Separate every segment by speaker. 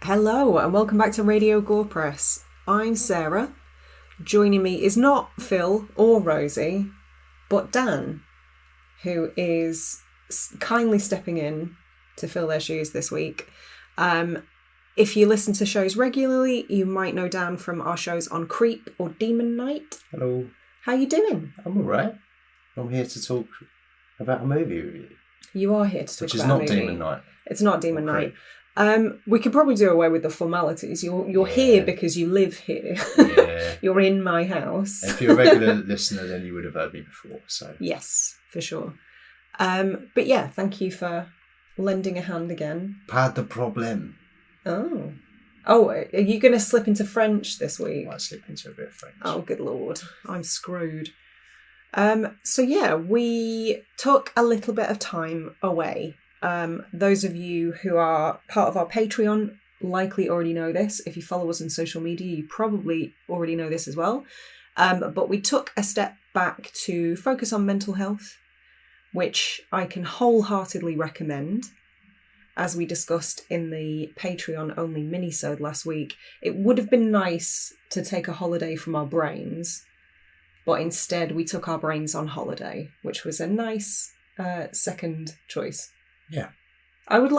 Speaker 1: Hello and welcome back to Radio Gorepres. I'm Sarah. Joining me is not Phil or Rosie, but Dan, who is kindly stepping in to fill their shoes this week. If you listen to shows regularly, you might know Dan from our shows on Creep or Demon Night.
Speaker 2: Hello.
Speaker 1: How you doing?
Speaker 2: I'm alright. I'm here to talk about a movie with you.
Speaker 1: You are here to talk about a movie.
Speaker 2: Which is not Demon Night.
Speaker 1: It's not Demon Night. We could probably do away with the formalities. You're here because you live here.
Speaker 2: Yeah.
Speaker 1: You're in my house.
Speaker 2: If you're a regular listener, then you would have heard me before. So
Speaker 1: yes, for sure. But yeah, thank you for lending a hand again.
Speaker 2: Pas de problème.
Speaker 1: Oh, are you going to slip into French this week?
Speaker 2: I might slip into a bit of French.
Speaker 1: Oh, good Lord. I'm screwed. So yeah, we took a little bit of time away. Those of you who are part of our Patreon likely already know this. If you follow us on social media, you probably already know this as well. But we took a step back to focus on mental health, which I can wholeheartedly recommend. As we discussed in the Patreon-only mini-sode last week, it would have been nice to take a holiday from our brains, but instead we took our brains on holiday, which was a nice second choice.
Speaker 2: Yeah.
Speaker 1: I would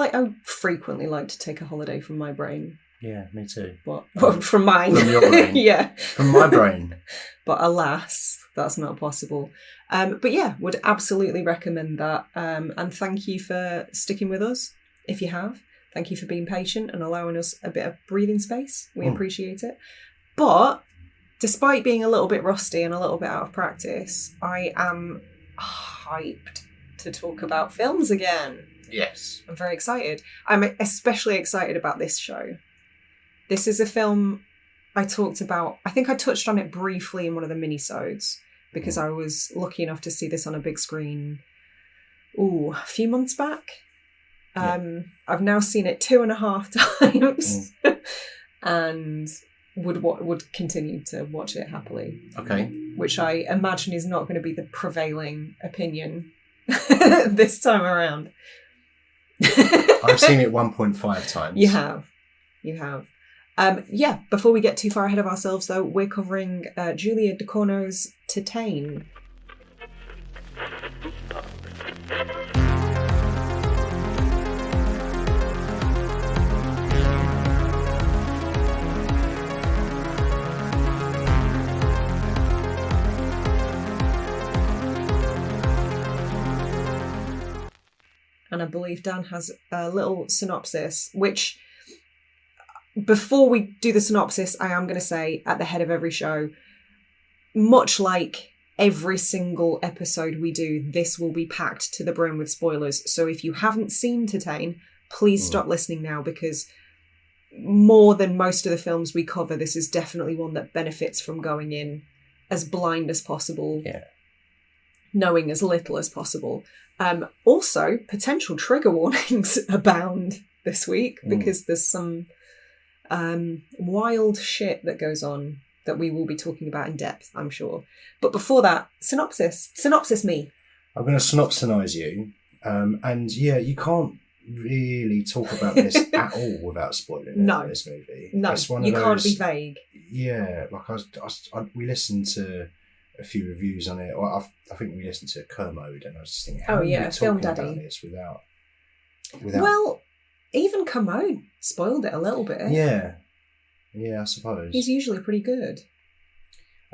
Speaker 1: frequently like to take a holiday from my brain.
Speaker 2: Yeah, me too.
Speaker 1: But from mine.
Speaker 2: From your brain.
Speaker 1: Yeah.
Speaker 2: From my brain.
Speaker 1: But alas, that's not possible. But yeah, would absolutely recommend that. And thank you for sticking with us, if you have. Thank you for being patient and allowing us a bit of breathing space. We appreciate it. But despite being a little bit rusty and a little bit out of practice, I am hyped to talk about films again.
Speaker 2: Yes.
Speaker 1: I'm very excited. I'm especially excited about this show. This is a film I talked about. I think I touched on it briefly in one of the minisodes because I was lucky enough to see this on a big screen a few months back. I've now seen it 2.5 times and would continue to watch it happily.
Speaker 2: Okay.
Speaker 1: Which I imagine is not going to be the prevailing opinion this time around.
Speaker 2: I've seen it 1.5 times.
Speaker 1: You have. Before we get too far ahead of ourselves, though, we're covering Julia Ducournau's Titane. And I believe Dan has a little synopsis, which, before we do the synopsis, I am going to say at the head of every show, much like every single episode we do, this will be packed to the brim with spoilers. So if you haven't seen Titane, please stop listening now, because more than most of the films we cover, this is definitely one that benefits from going in as blind as possible, knowing as little as possible. Also, potential trigger warnings abound this week because there's some wild shit that goes on that we will be talking about in depth, I'm sure. But before that, synopsis me.
Speaker 2: I'm going to synopsinize you. And yeah, you can't really talk about this at all without spoiling this movie.
Speaker 1: No, you can't be vague.
Speaker 2: Yeah, like we listened to a few reviews on it. Or I think we listened to Kermode, and I was just thinking, how are you
Speaker 1: Film
Speaker 2: talking
Speaker 1: Daddy.
Speaker 2: about this without?
Speaker 1: Well, even Kermode spoiled it a little bit.
Speaker 2: Yeah, I suppose.
Speaker 1: He's usually pretty good.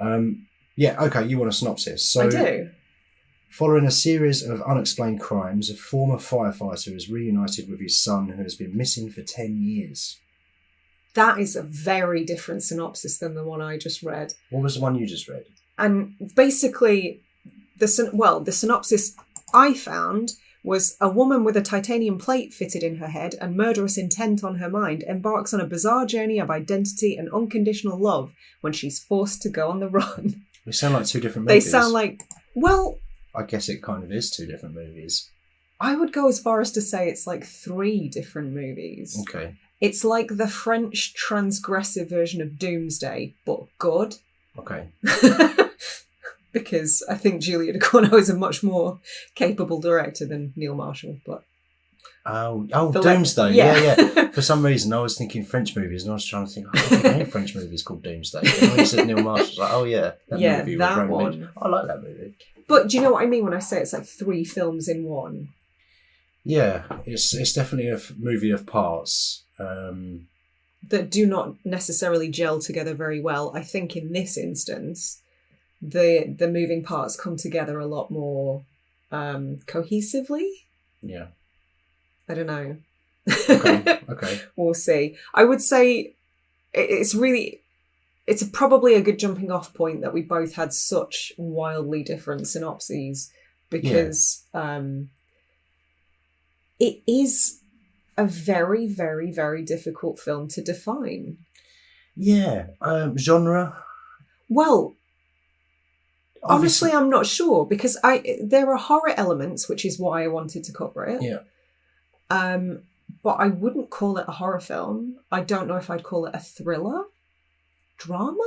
Speaker 2: Okay, you want a synopsis? So,
Speaker 1: I do.
Speaker 2: Following a series of unexplained crimes, a former firefighter is reunited with his son who has been missing for 10 years.
Speaker 1: That is a very different synopsis than the one I just read.
Speaker 2: What was the one you just read?
Speaker 1: And basically, the synopsis I found was a woman with a titanium plate fitted in her head and murderous intent on her mind embarks on a bizarre journey of identity and unconditional love when she's forced to go on the run.
Speaker 2: They sound like two different movies.
Speaker 1: They sound like,
Speaker 2: I guess it kind of is two different movies.
Speaker 1: I would go as far as to say it's like 3 different movies.
Speaker 2: Okay.
Speaker 1: It's like the French transgressive version of Doomsday, but good.
Speaker 2: Okay.
Speaker 1: Because I think Julia Ducournau is a much more capable director than Neil Marshall, but
Speaker 2: Oh, Doomsday. Yeah. For some reason, I was thinking French movies, and I was trying to think, I don't think any French movies called Doomsday. And when you said Neil Marshall, I was like, oh yeah, movie with
Speaker 1: that
Speaker 2: Roman
Speaker 1: one.
Speaker 2: Mitchell. I like that movie.
Speaker 1: But do you know what I mean when I say it's like 3 films in one?
Speaker 2: Yeah, it's definitely a movie of parts.
Speaker 1: That do not necessarily gel together very well. I think in this instance, the moving parts come together a lot more cohesively.
Speaker 2: Yeah.
Speaker 1: I don't know.
Speaker 2: Okay.
Speaker 1: We'll see. I would say it's probably a good jumping off point that we both had such wildly different synopses, because it is a very, very, very difficult film to define.
Speaker 2: Yeah. Genre?
Speaker 1: Well, honestly, I'm not sure, because there are horror elements, which is why I wanted to cover it.
Speaker 2: Yeah.
Speaker 1: But I wouldn't call it a horror film. I don't know if I'd call it a thriller? Drama?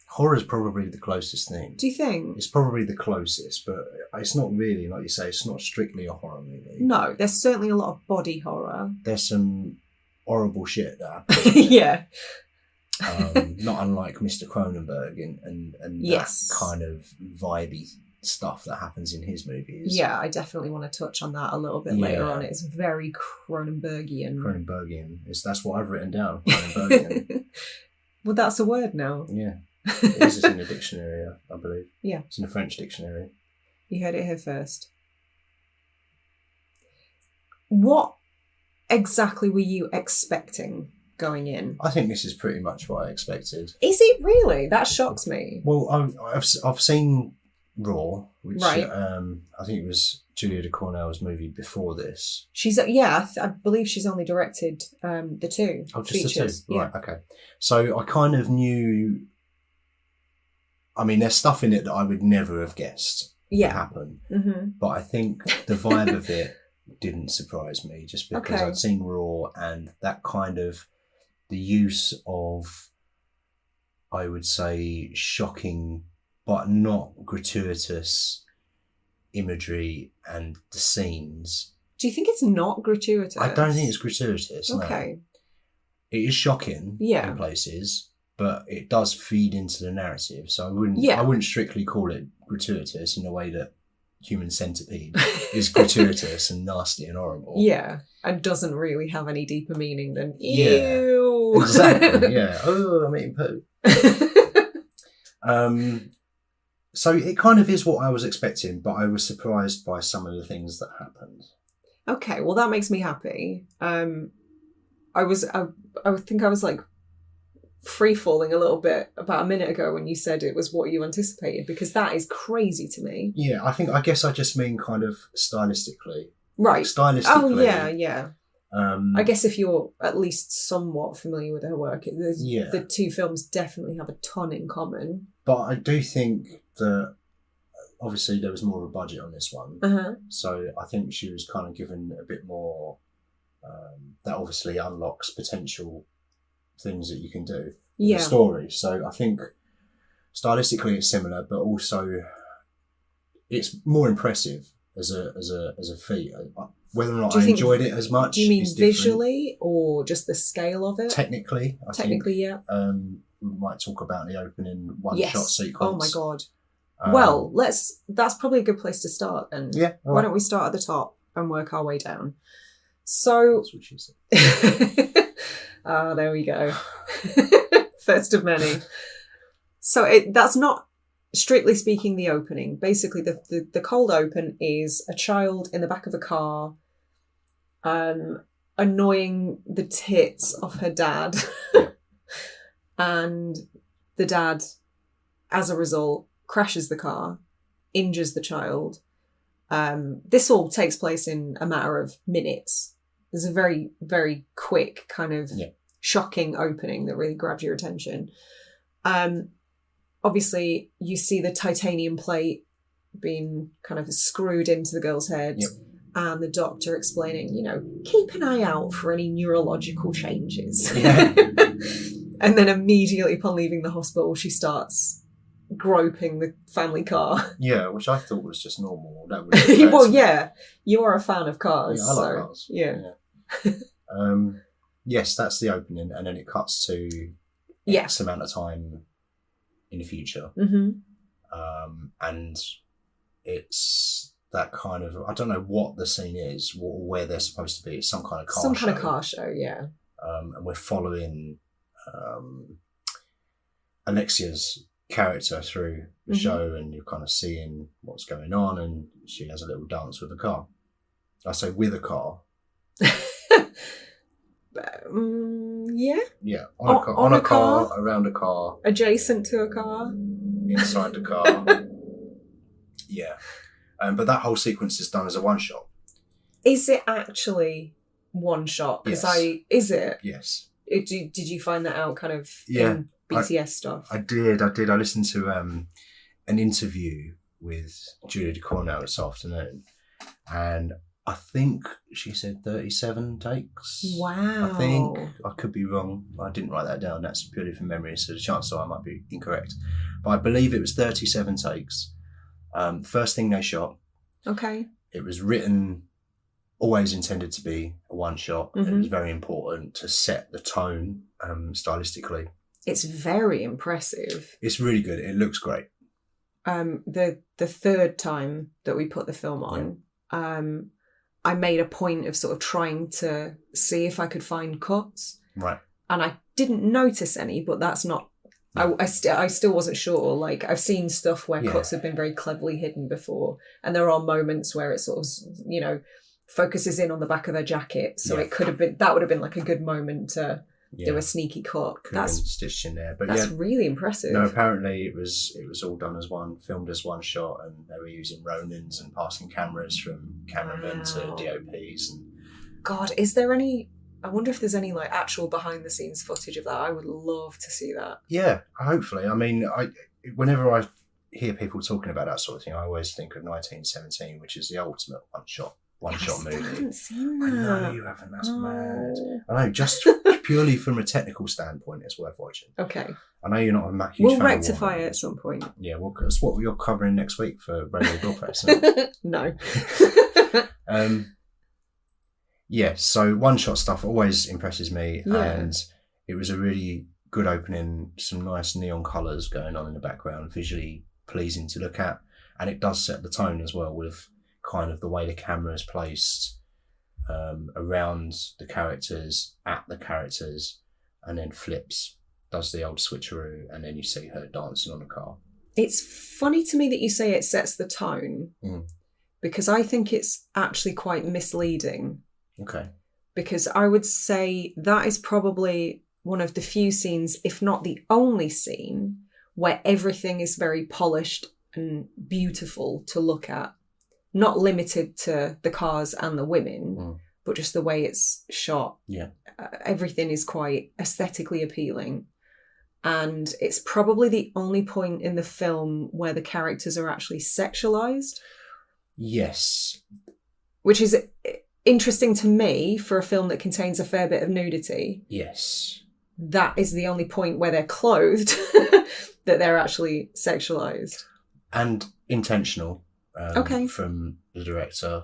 Speaker 2: Horror is probably the closest thing.
Speaker 1: Do you think?
Speaker 2: It's probably the closest, but it's not really, like you say, it's not strictly a horror movie.
Speaker 1: No, there's certainly a lot of body horror.
Speaker 2: There's some horrible shit that happens.
Speaker 1: Yeah.
Speaker 2: Not unlike Mr. Cronenberg and
Speaker 1: yes,
Speaker 2: that kind of vibey stuff that happens in his movies.
Speaker 1: Yeah, I definitely want to touch on that a little bit later on. It's very Cronenbergian.
Speaker 2: That's what I've written down. Cronenbergian.
Speaker 1: Well, that's a word now.
Speaker 2: Yeah. It is in a dictionary, I believe.
Speaker 1: Yeah.
Speaker 2: It's in a French dictionary.
Speaker 1: You heard it here first. What exactly were you expecting going in?
Speaker 2: I think this is pretty much what I expected.
Speaker 1: Is it really? That shocks me.
Speaker 2: Well, I've seen Raw, which
Speaker 1: right.
Speaker 2: I think it was Julia Ducournau's movie before this.
Speaker 1: She's I believe she's only directed the 2
Speaker 2: just
Speaker 1: features.
Speaker 2: The 2? Right, okay. So I kind of knew, I mean, there's stuff in it that I would never have guessed would happen. Mm-hmm. But I think the vibe of it didn't surprise me, just because I'd seen Raw, and that kind of, the use of, I would say, shocking but not gratuitous imagery and the scenes.
Speaker 1: Do you think it's not gratuitous?
Speaker 2: I don't think it's gratuitous.
Speaker 1: Okay.
Speaker 2: No. It is shocking in places, but it does feed into the narrative. So I wouldn't strictly call it gratuitous in a way that Human Centipede is gratuitous and nasty and horrible. Yeah.
Speaker 1: And doesn't really have any deeper meaning than
Speaker 2: ew. Yeah, exactly. Yeah. Oh, I'm eating poo. So it kind of is what I was expecting, but I was surprised by some of the things that happened.
Speaker 1: Okay, well that makes me happy. I think I was like free falling a little bit about a minute ago when you said it was what you anticipated, because that is crazy to me.
Speaker 2: Yeah, I guess I just mean kind of stylistically.
Speaker 1: Right.
Speaker 2: Stylistically.
Speaker 1: Oh yeah. I guess if you're at least somewhat familiar with her work, the 2 films definitely have a ton in common.
Speaker 2: But I do think that obviously there was more of a budget on this one. Uh-huh. So I think she was kind of given a bit more, that obviously unlocks potential things that you can do with the story. So I think stylistically it's similar, but also it's more impressive as a feat. Whether or not I enjoyed it as much.
Speaker 1: Do you mean visually or just the scale of it?
Speaker 2: Technically, I think.
Speaker 1: Yeah.
Speaker 2: We might talk about the opening one-shot sequence.
Speaker 1: Oh my God. Well, that's probably a good place to start then.
Speaker 2: Yeah.
Speaker 1: Why don't we start at the top and work our way down? So.
Speaker 2: That's what she said.
Speaker 1: Ah, there we go. First of many. So that's not, strictly speaking, the opening. Basically, the cold open is a child in the back of a car, annoying the tits of her dad. And the dad, as a result, crashes the car, injures the child. This all takes place in a matter of minutes. There's a very, very quick kind of shocking opening that really grabs your attention. Obviously, you see the titanium plate being kind of screwed into the girl's head, and the doctor explaining, keep an eye out for any neurological changes. Yeah. And then immediately upon leaving the hospital, she starts groping the family car.
Speaker 2: Yeah, which I thought was just normal. That
Speaker 1: Well, yeah, you are a fan of cars.
Speaker 2: Yeah, I like cars.
Speaker 1: Yeah.
Speaker 2: Yes, that's the opening, and then it cuts to X amount of time in the future.
Speaker 1: Mm-hmm.
Speaker 2: And it's that kind of, I don't know what the scene is, where they're supposed to be. It's some kind of car show. Some kind
Speaker 1: of car show, yeah.
Speaker 2: And we're following Alexia's character through the show, and you're kind of seeing what's going on, and she has a little dance with a car. I say with a car.
Speaker 1: Yeah,
Speaker 2: on a car, around a car,
Speaker 1: adjacent to a car,
Speaker 2: inside the car. Yeah, but that whole sequence is done as a one shot. Is
Speaker 1: it actually one shot? Because
Speaker 2: yes.
Speaker 1: Is it?
Speaker 2: Yes.
Speaker 1: Did you find that out kind of in BTS stuff?
Speaker 2: I did. I listened to an interview with Julia Ducournau this afternoon, and I think she said 37 takes.
Speaker 1: Wow.
Speaker 2: I think. I could be wrong. I didn't write that down. That's purely from memory, so the chances are I might be incorrect. But I believe it was 37 takes. First thing they shot.
Speaker 1: Okay.
Speaker 2: It was written, always intended to be a one shot. It was very important to set the tone stylistically.
Speaker 1: It's very impressive.
Speaker 2: It's really good. It looks great.
Speaker 1: The third time that we put the film on, I made a point of sort of trying to see if I could find cuts.
Speaker 2: Right.
Speaker 1: And I didn't notice any, but that's not... I still wasn't sure. Like, I've seen stuff where cuts have been very cleverly hidden before, and there are moments where it sort of, focuses in on the back of her jacket. So it could have been... That would have been like a good moment to do a sneaky cut.
Speaker 2: Could have been stitched in there. But
Speaker 1: that's really impressive.
Speaker 2: No, apparently it was all done as filmed as one shot, and they were using Ronins and passing cameras from cameramen to DOPs. And
Speaker 1: God, is there any... I wonder if there's any like actual behind the scenes footage of that. I would love to see that.
Speaker 2: Yeah, hopefully. I mean, whenever I hear people talking about that sort of thing, I always think of 1917, which is the ultimate one shot movie.
Speaker 1: I haven't seen that.
Speaker 2: I know you haven't. That's mad. I know, just purely from a technical standpoint, it's worth watching.
Speaker 1: Okay.
Speaker 2: I know you're not a huge
Speaker 1: We'll
Speaker 2: fan
Speaker 1: rectify it at some point.
Speaker 2: Yeah, well, that's what you're covering next week for Radio Gore-fam, isn't it?
Speaker 1: No.
Speaker 2: Yeah, so one-shot stuff always impresses me, and it was a really good opening, some nice neon colours going on in the background, visually pleasing to look at, and it does set the tone as well with kind of the way the camera is placed around the characters, at the characters, and then flips, does the old switcheroo, and then you see her dancing on a car.
Speaker 1: It's funny to me that you say it sets the tone, because I think it's actually quite misleading.
Speaker 2: Okay.
Speaker 1: Because I would say that is probably one of the few scenes, if not the only scene, where everything is very polished and beautiful to look at. Not limited to the cars and the women, but just the way it's shot.
Speaker 2: Yeah.
Speaker 1: Everything is quite aesthetically appealing. And it's probably the only point in the film where the characters are actually sexualized.
Speaker 2: Yes.
Speaker 1: Which is interesting to me for a film that contains a fair bit of nudity.
Speaker 2: Yes.
Speaker 1: That is the only point where they're clothed that they're actually sexualized.
Speaker 2: And intentional.
Speaker 1: Okay.
Speaker 2: From the director.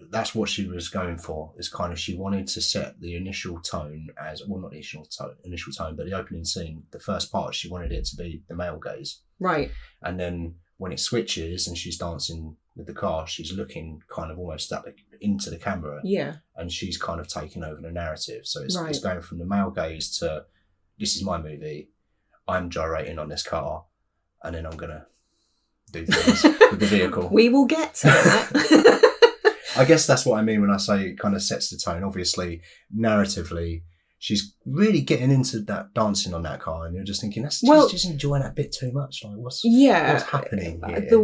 Speaker 2: That's what she was going for. Is kind of, she wanted to set the initial tone as, well, not the initial tone, but the opening scene, the first part, she wanted it to be the male gaze.
Speaker 1: Right.
Speaker 2: And then when it switches and she's dancing with the car, she's looking kind of almost up into the camera.
Speaker 1: Yeah. And
Speaker 2: she's kind of taking over the narrative. So it's going from the male gaze to, this is my movie, I'm gyrating on this car, and then I'm going to do things with the vehicle.
Speaker 1: We will get to that.
Speaker 2: I guess that's what I mean when I say it kind of sets the tone. Obviously, narratively, she's really getting into that dancing on that car, and you're just thinking, she's just enjoying that bit too much. Like, what's happening here?
Speaker 1: The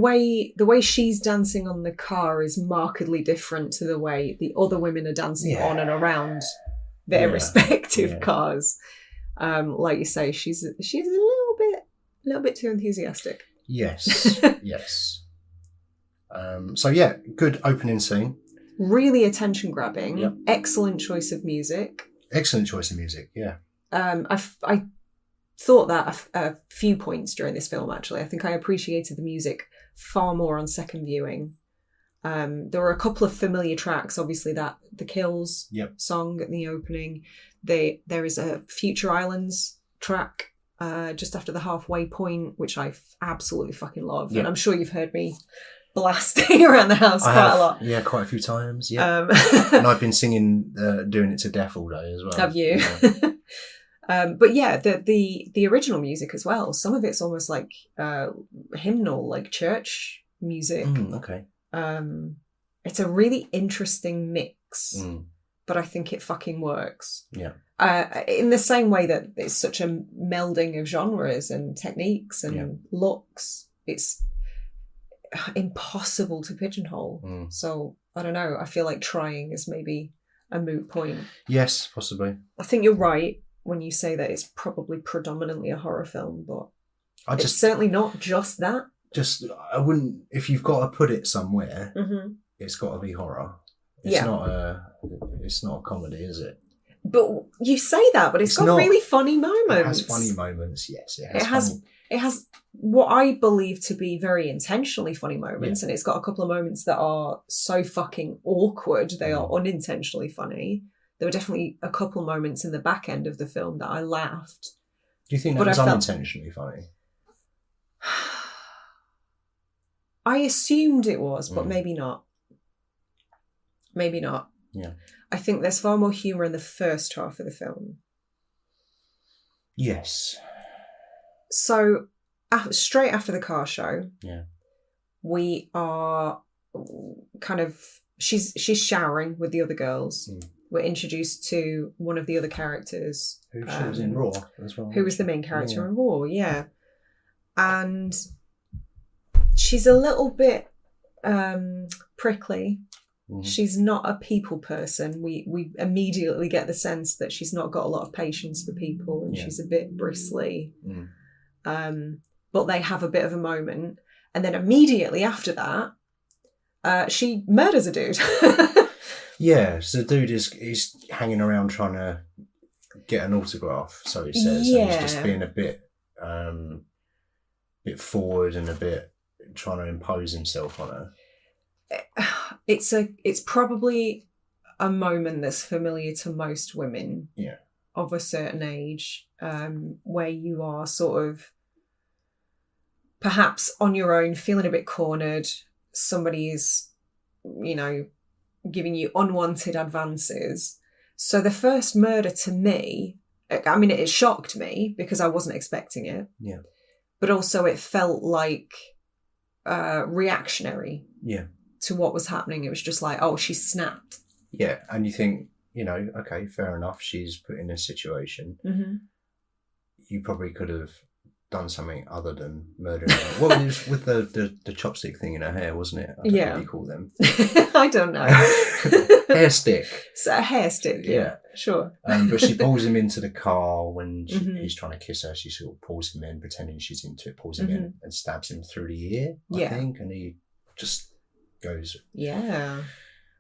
Speaker 1: way she's dancing on the car is markedly different to the way the other women are dancing on and around their respective cars. Like you say, she's a little bit too enthusiastic.
Speaker 2: Yes, yes. So good opening scene.
Speaker 1: Really attention grabbing.
Speaker 2: Yep.
Speaker 1: Excellent choice of music.
Speaker 2: Excellent choice of music. Yeah.
Speaker 1: I thought that a few points during this film, actually. I think I appreciated the music far more on second viewing. There were a couple of familiar tracks, obviously the Kills song at the opening. There is a Future Islands track just after the halfway point, which I absolutely fucking love. And I'm sure you've heard me blasting around the house quite a lot.
Speaker 2: Yeah, quite a few times. Yeah. And I've been singing, doing it to death all day as well.
Speaker 1: Have you? Yeah. But yeah, the original music as well. Some of it's almost like hymnal, like church music.
Speaker 2: Okay.
Speaker 1: It's a really interesting mix, but I think it fucking works.
Speaker 2: Yeah.
Speaker 1: In the same way that it's such a melding of genres and techniques and looks, it's impossible to pigeonhole. So I don't know. I feel like trying is maybe a moot point.
Speaker 2: Yes, possibly.
Speaker 1: I think you're right when you say that it's probably predominantly a horror film, but it's certainly not just that.
Speaker 2: I wouldn't, if you've got to put it somewhere, it's got to be horror. It's not a comedy, is it?
Speaker 1: But you say that, but it's got really funny moments.
Speaker 2: It has funny moments, yes.
Speaker 1: It has what I believe to be very intentionally funny moments, and it's got a couple of moments that are so fucking awkward, they are unintentionally funny. There were definitely a couple moments in the back end of the film that I laughed.
Speaker 2: Do you think that was unintentionally funny?
Speaker 1: I assumed it was, but maybe not. Maybe not.
Speaker 2: Yeah.
Speaker 1: I think there's far more humour in the first half of the film.
Speaker 2: Yes.
Speaker 1: So, straight after the car show, we are kind of... She's showering with the other girls. We're introduced to one of the other characters.
Speaker 2: Who she was in Raw as well.
Speaker 1: Who was the main character in Raw, And she's a little bit prickly. She's not a people person. We immediately get the sense that she's not got a lot of patience for people, and she's a bit bristly. But they have a bit of a moment, and then immediately after that, she murders a dude.
Speaker 2: Yeah, so the dude is hanging around trying to get an autograph, so he says.
Speaker 1: Yeah.
Speaker 2: And he's just being a bit forward and a bit trying to impose himself on her.
Speaker 1: It's probably a moment that's familiar to most women of a certain age, where you are sort of perhaps on your own, feeling a bit cornered. Somebody is, giving you unwanted advances. So the first murder to me, I mean, it shocked me because I wasn't expecting it.
Speaker 2: Yeah.
Speaker 1: But also it felt like reactionary.
Speaker 2: Yeah.
Speaker 1: To what was happening. It was just like, oh, she snapped.
Speaker 2: Yeah, and you think, okay, fair enough, she's put in a situation. You probably could have done something other than murdering her. Well, it was with the chopstick thing in her hair, wasn't it? I don't know what you call them.
Speaker 1: I don't know.
Speaker 2: Hair stick.
Speaker 1: So a hair stick, yeah. Sure.
Speaker 2: But she pulls him into the car when he's trying to kiss her. She sort of pulls him in, pretending she's into it, pulls him in and stabs him through the ear, I think, and he just goes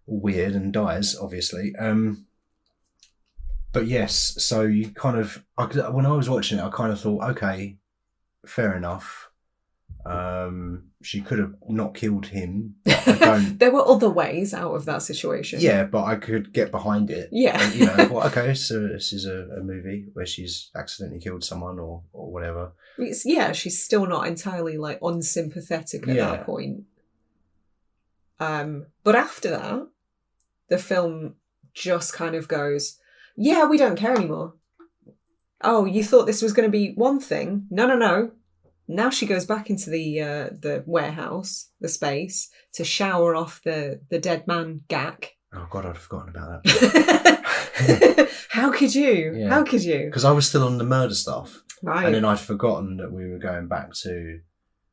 Speaker 2: weird and dies, obviously. But yes, so you kind of, when I was watching it, I kind of thought, okay, fair enough. She could have not killed him. But I don't.
Speaker 1: There were other ways out of that situation.
Speaker 2: Yeah, but I could get behind it.
Speaker 1: Yeah.
Speaker 2: And, okay, so this is a movie where she's accidentally killed someone or whatever.
Speaker 1: She's still not entirely like unsympathetic at that point. But after that, the film just kind of goes, we don't care anymore. Oh, you thought this was going to be one thing? No. Now she goes back into the warehouse, the space, to shower off the dead man Gak.
Speaker 2: Oh God, I'd forgotten about that.
Speaker 1: How could you? Yeah. How could you?
Speaker 2: Because I was still on the murder stuff.
Speaker 1: Right.
Speaker 2: And then I'd forgotten that we were going back to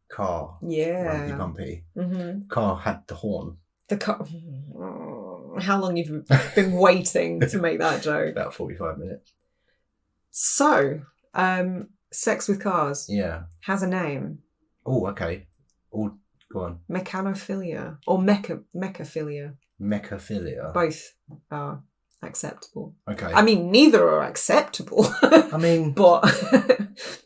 Speaker 2: car.
Speaker 1: Yeah.
Speaker 2: Bumpy. Car had the horn.
Speaker 1: The car. How long you've been waiting to make that joke?
Speaker 2: About 45 minutes.
Speaker 1: So, sex with cars.
Speaker 2: Yeah.
Speaker 1: Has a name.
Speaker 2: Oh, okay. Oh, go on.
Speaker 1: Mechanophilia or mechaphilia.
Speaker 2: Mechaphilia.
Speaker 1: Both are acceptable.
Speaker 2: Okay.
Speaker 1: I mean, neither are acceptable.
Speaker 2: I mean...
Speaker 1: but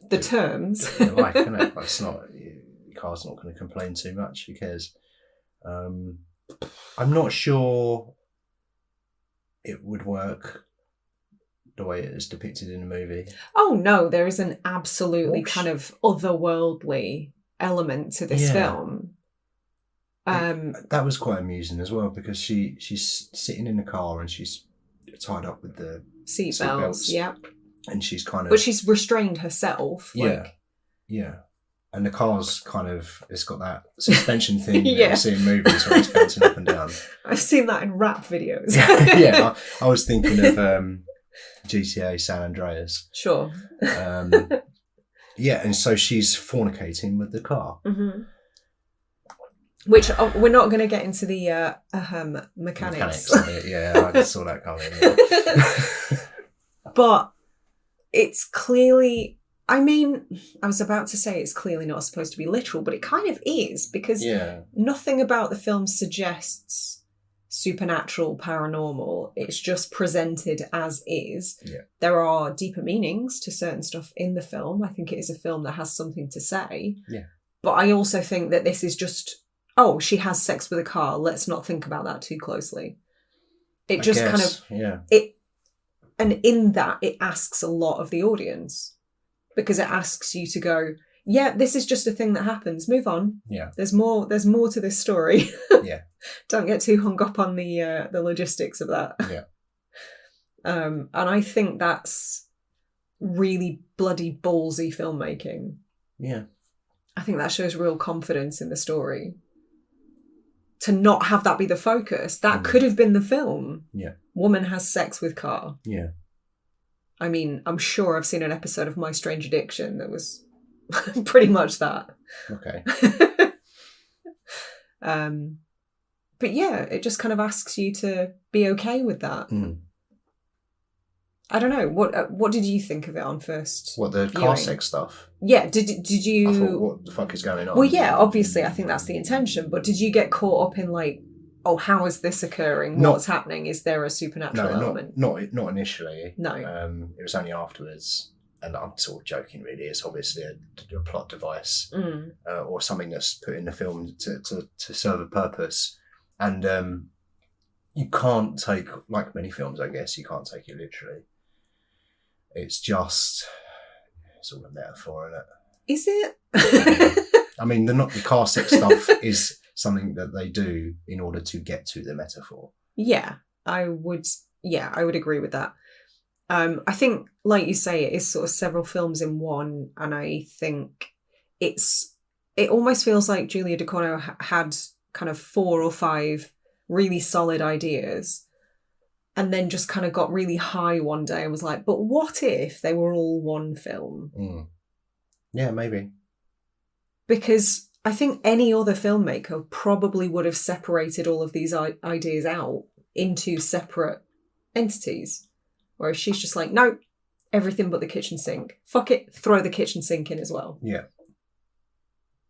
Speaker 1: the terms...
Speaker 2: like, isn't it? It's not... Your car's not going to complain too much. Who cares? I'm not sure it would work the way it is depicted in the movie.
Speaker 1: Oh, no. There is an absolutely kind of otherworldly element to this film.
Speaker 2: That was quite amusing as well, because she's sitting in the car and she's tied up with the
Speaker 1: seatbelts, yeah,
Speaker 2: and she's kind of,
Speaker 1: but she's restrained herself,
Speaker 2: yeah, and the car's kind of, it's got that suspension thing that you see in movies where it's bouncing up and down.
Speaker 1: I've seen that in rap videos.
Speaker 2: Yeah, I was thinking of GTA San Andreas.
Speaker 1: Sure.
Speaker 2: Yeah, and so she's fornicating with the car.
Speaker 1: Mm-hmm. Which we're not going to get into the mechanics
Speaker 2: of it. Yeah, I just saw that coming. Yeah.
Speaker 1: But it's clearly, I mean, I was about to say it's clearly not supposed to be literal, but it kind of is, because nothing about the film suggests supernatural, paranormal. It's just presented as is.
Speaker 2: Yeah.
Speaker 1: There are deeper meanings to certain stuff in the film. I think it is a film that has something to say.
Speaker 2: Yeah.
Speaker 1: But I also think that this is just, oh, she has sex with a car. Let's not think about that too closely. It just kind of, and in that, it asks a lot of the audience, because it asks you to go, yeah, this is just a thing that happens. Move on.
Speaker 2: Yeah.
Speaker 1: There's more to this story.
Speaker 2: Yeah.
Speaker 1: Don't get too hung up on the logistics of that.
Speaker 2: Yeah.
Speaker 1: And I think that's really bloody ballsy filmmaking.
Speaker 2: Yeah.
Speaker 1: I think that shows real confidence in the story. To not have that be the focus, that could have been the film.
Speaker 2: Yeah.
Speaker 1: Woman has sex with car.
Speaker 2: Yeah. I
Speaker 1: mean, I'm sure I've seen an episode of My Strange Addiction that was pretty much that.
Speaker 2: Okay.
Speaker 1: But yeah, it just kind of asks you to be okay with that.
Speaker 2: Mm.
Speaker 1: I don't know. What did you think of it on first?
Speaker 2: What, the
Speaker 1: viewing?
Speaker 2: car sex stuff?
Speaker 1: Yeah. Did you?
Speaker 2: I thought, what the fuck is going on?
Speaker 1: Well, yeah. Obviously, I think that's the intention. But did you get caught up in like, oh, how is this occurring? What's happening? Is there a supernatural element?
Speaker 2: Not initially.
Speaker 1: No.
Speaker 2: It was only afterwards, and I'm sort of joking. Really, it's obviously a plot device or something that's put in the film to serve a purpose, and you can't take, like many films, I guess, you can't take it literally. It's all a metaphor, isn't it?
Speaker 1: Is it?
Speaker 2: I mean, the car sex stuff is something that they do in order to get to the metaphor.
Speaker 1: Yeah, I would agree with that. I think, like you say, it is sort of several films in one, and I think it almost feels like Julia Ducournau had kind of 4 or 5 really solid ideas, and then just kind of got really high one day and was like, but what if they were all one film?
Speaker 2: Mm. Yeah, maybe.
Speaker 1: Because I think any other filmmaker probably would have separated all of these ideas out into separate entities. Whereas she's just like, no, everything but the kitchen sink. Fuck it, throw the kitchen sink in as well.
Speaker 2: Yeah.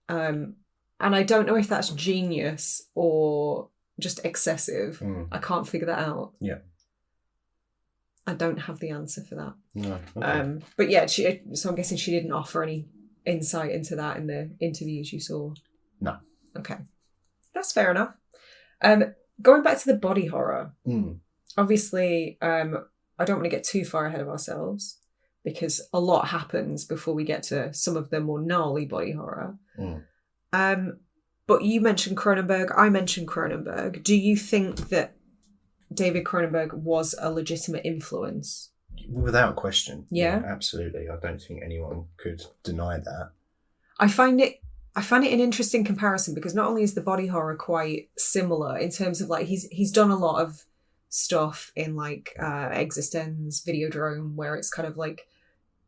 Speaker 1: And I don't know if that's genius or just excessive. I can't figure that out.
Speaker 2: Yeah.
Speaker 1: I don't have the answer for that.
Speaker 2: No. Okay.
Speaker 1: But yeah, so I'm guessing she didn't offer any insight into that in the interviews you saw.
Speaker 2: No.
Speaker 1: Okay. That's fair enough. Going back to the body horror, obviously, I don't want to get too far ahead of ourselves, because a lot happens before we get to some of the more gnarly body horror. But you mentioned Cronenberg, I mentioned Cronenberg. Do you think that David Cronenberg was a legitimate influence?
Speaker 2: Without question.
Speaker 1: Yeah?
Speaker 2: Absolutely. I don't think anyone could deny that.
Speaker 1: I find it an interesting comparison, because not only is the body horror quite similar in terms of like he's done a lot of stuff in like Existenz, Videodrome, where it's kind of like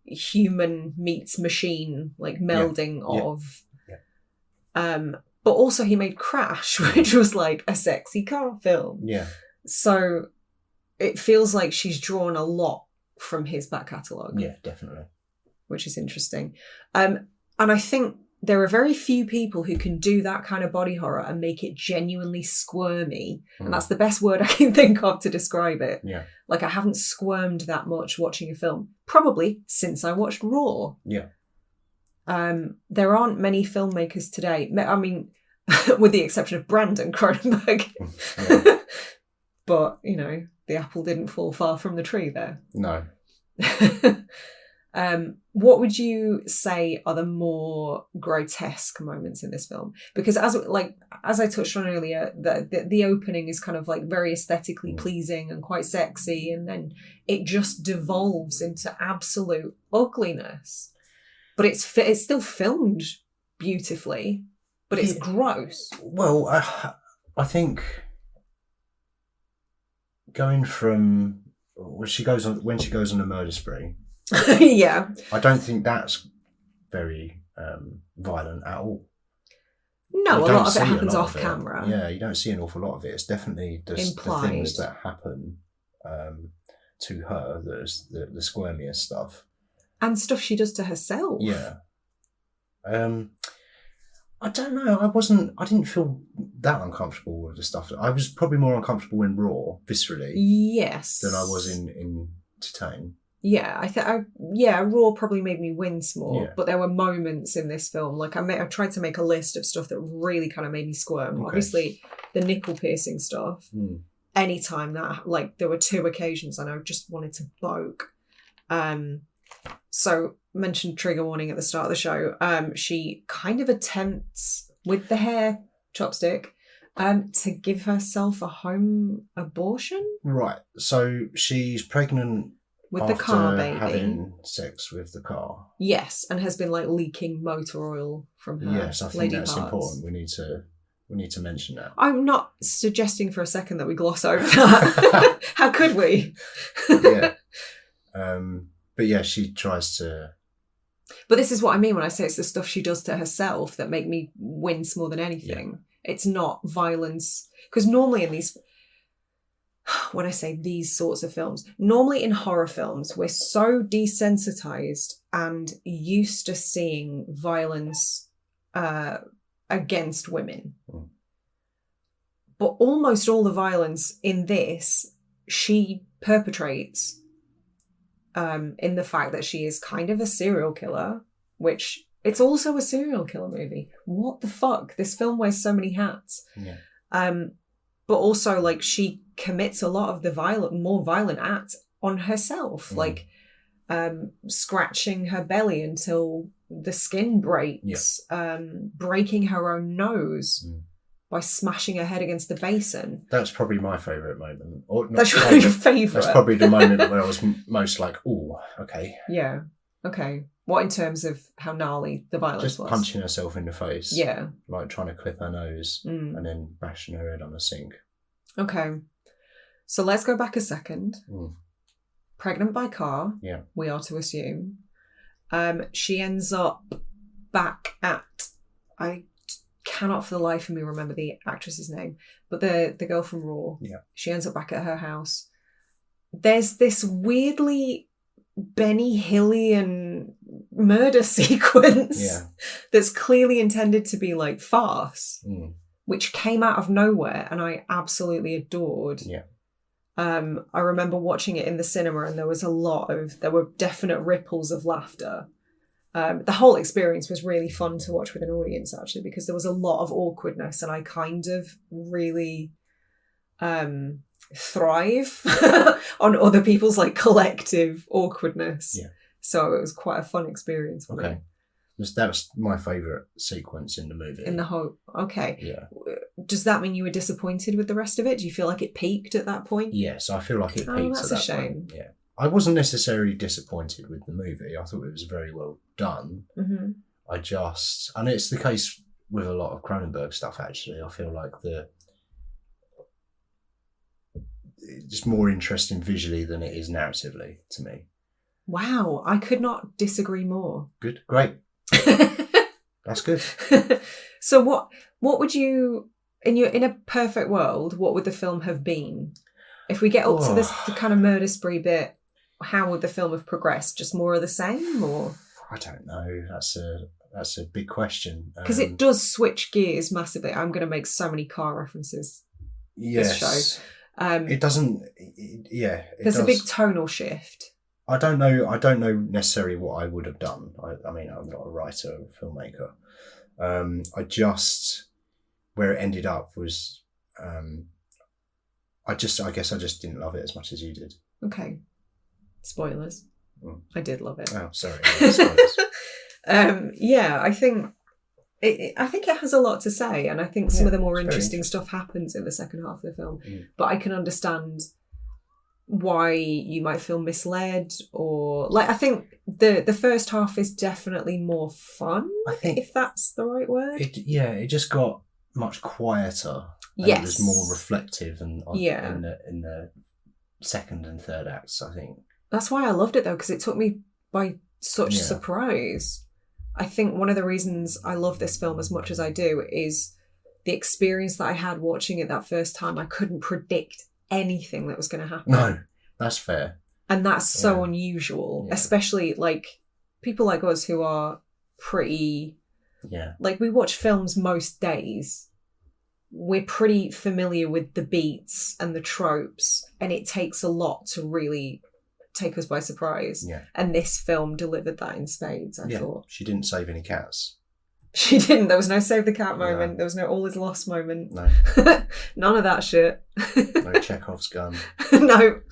Speaker 1: human meets machine, like melding of. Yeah. But also he made Crash, which was like a sexy car film.
Speaker 2: Yeah.
Speaker 1: So it feels like she's drawn a lot from his back catalogue.
Speaker 2: Yeah, definitely.
Speaker 1: Which is interesting. And I think there are very few people who can do that kind of body horror and make it genuinely squirmy. And that's the best word I can think of to describe it.
Speaker 2: Yeah.
Speaker 1: Like, I haven't squirmed that much watching a film, probably since I watched Raw.
Speaker 2: Yeah.
Speaker 1: There aren't many filmmakers today. I mean, with the exception of Brandon Cronenberg. Yeah. But, you know, the apple didn't fall far from the tree there.
Speaker 2: No.
Speaker 1: What would you say are the more grotesque moments in this film? Because as I touched on earlier, the opening is kind of like very aesthetically pleasing and quite sexy, and then it just devolves into absolute ugliness. But it's still filmed beautifully, but it's gross.
Speaker 2: Well, I think going from when she goes on a murder spree.
Speaker 1: Yeah.
Speaker 2: I don't think that's very violent at all.
Speaker 1: No, a lot of it happens off camera.
Speaker 2: Yeah, you don't see an awful lot of it. It's definitely the things that happen to her that's the squirmiest stuff.
Speaker 1: And stuff she does to herself.
Speaker 2: Yeah. I don't know. I didn't feel that uncomfortable with the stuff. I was probably more uncomfortable in Raw, viscerally.
Speaker 1: Yes.
Speaker 2: Than I was in Titane.
Speaker 1: Yeah, Raw probably made me wince more, but there were moments in this film. Like I tried to make a list of stuff that really kind of made me squirm. Okay. Obviously, the nipple piercing stuff. Anytime that, like, there were 2 occasions and I just wanted to poke. So mentioned trigger warning at the start of the show. She kind of attempts with the hair chopstick to give herself a home abortion.
Speaker 2: Right. So she's pregnant.
Speaker 1: With the car baby.
Speaker 2: Having sex with the car.
Speaker 1: Yes, and has been like leaking motor oil from her.
Speaker 2: Yes, I think that's important. We need to mention that. I'm
Speaker 1: not suggesting for a second that we gloss over that. How could we?
Speaker 2: Yeah. But yeah, she tries to.
Speaker 1: But this is what I mean when I say it's the stuff she does to herself that make me wince more than anything. Yeah. It's not violence. Because normally in these. When I say these sorts of films, normally in horror films, we're so desensitized and used to seeing violence against women. But almost all the violence in this, she perpetrates in the fact that she is kind of a serial killer, which it's also a serial killer movie. What the fuck? This film wears so many hats.
Speaker 2: Yeah.
Speaker 1: But also, like, she commits a lot of the more violent acts on herself, like scratching her belly until the skin breaks, breaking her own nose by smashing her head against the basin.
Speaker 2: That's probably my favourite moment.
Speaker 1: That's your favourite?
Speaker 2: That's probably the moment where I was most like, oh, okay.
Speaker 1: Yeah, okay. What in terms of how gnarly the violence was?
Speaker 2: Just punching herself in the face.
Speaker 1: Yeah.
Speaker 2: Like trying to clip her nose and then bashing her head on the sink.
Speaker 1: Okay. So let's go back a second. Pregnant by car.
Speaker 2: Yeah.
Speaker 1: We are to assume. She ends up back at, I cannot for the life of me remember the actress's name, but the girl from Raw.
Speaker 2: Yeah.
Speaker 1: She ends up back at her house. There's this weirdly Benny Hillian murder sequence that's clearly intended to be like farce, which came out of nowhere and I absolutely adored.
Speaker 2: Yeah.
Speaker 1: I remember watching it in the cinema and there were definite ripples of laughter. The whole experience was really fun to watch with an audience, actually, because there was a lot of awkwardness and I kind of really thrive on other people's like collective awkwardness.
Speaker 2: Yeah.
Speaker 1: So it was quite a fun experience for me.
Speaker 2: That was my favourite sequence in the movie.
Speaker 1: In the whole... Okay.
Speaker 2: Yeah.
Speaker 1: Does that mean you were disappointed with the rest of it? Do you feel like it peaked at that point?
Speaker 2: Yes, I feel like it peaked at that point.
Speaker 1: That's a shame.
Speaker 2: Yeah. I wasn't necessarily disappointed with the movie. I thought it was very well done.
Speaker 1: Mm-hmm.
Speaker 2: And it's the case with a lot of Cronenberg stuff, actually. I feel like it's more interesting visually than it is narratively to me.
Speaker 1: Wow, I could not disagree more.
Speaker 2: Good, great. That's good.
Speaker 1: So what would you, in a perfect world, what would the film have been? If we get up to the kind of murder spree bit, how would the film have progressed? Just more of the same, or?
Speaker 2: I don't know. That's that's a big question.
Speaker 1: Because it does switch gears massively. I'm going to make so many car references this show.
Speaker 2: It doesn't...
Speaker 1: There's a big tonal shift.
Speaker 2: I don't know necessarily what I would have done. I mean, I'm not a writer or a filmmaker. Where it ended up was... I guess I just didn't love it as much as you did.
Speaker 1: Okay. Spoilers. I did love it.
Speaker 2: Oh, sorry. Spoilers.
Speaker 1: I think it has a lot to say, and I think some of the more interesting stuff happens in the second half of the film. But I can understand why you might feel misled, or I think the first half is definitely more fun. I think, if that's the right word.
Speaker 2: It just got much quieter.
Speaker 1: Yes.
Speaker 2: It was more reflective in the second and third acts, I think.
Speaker 1: That's why I loved it, though, because it took me by such surprise. I think one of the reasons I love this film as much as I do is the experience that I had watching it that first time. I couldn't predict anything that was going to happen.
Speaker 2: No, that's fair.
Speaker 1: And that's so unusual, especially people like us who are pretty... Yeah. We watch films most days. We're pretty familiar with the beats and the tropes, and it takes a lot to really take us by surprise. Yeah. And this film delivered that in spades, I thought. She
Speaker 2: didn't save any cats.
Speaker 1: She didn't. There was no save the cat moment. No. There was no all is lost moment.
Speaker 2: No.
Speaker 1: None of that shit.
Speaker 2: No Chekhov's gun.
Speaker 1: No.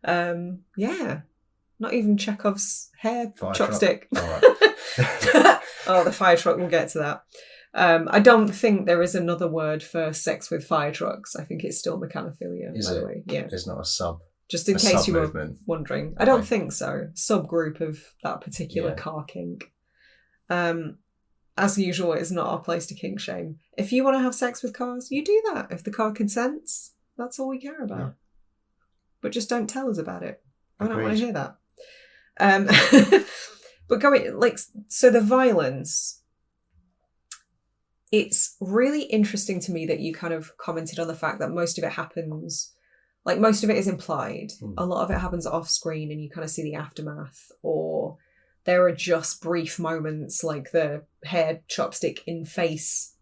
Speaker 1: Not even Chekhov's hair chopstick.
Speaker 2: All right.
Speaker 1: Oh, the fire truck. We'll get to that. I don't think there is another word for sex with fire trucks. I think it's still mechanophilia, by the way. Yeah.
Speaker 2: There's not a sub.
Speaker 1: Just in case you were wondering. I don't think so. Subgroup of that particular car kink. As usual, it's not our place to kink shame. If you want to have sex with cars, you do that. If the car consents, that's all we care about. Yeah. But just don't tell us about it. I don't want to hear that. But so the violence, it's really interesting to me that you kind of commented on the fact that most of it happens, most of it is implied. A lot of it happens off screen and you kind of see the aftermath, or there are just brief moments like the hair chopstick in face.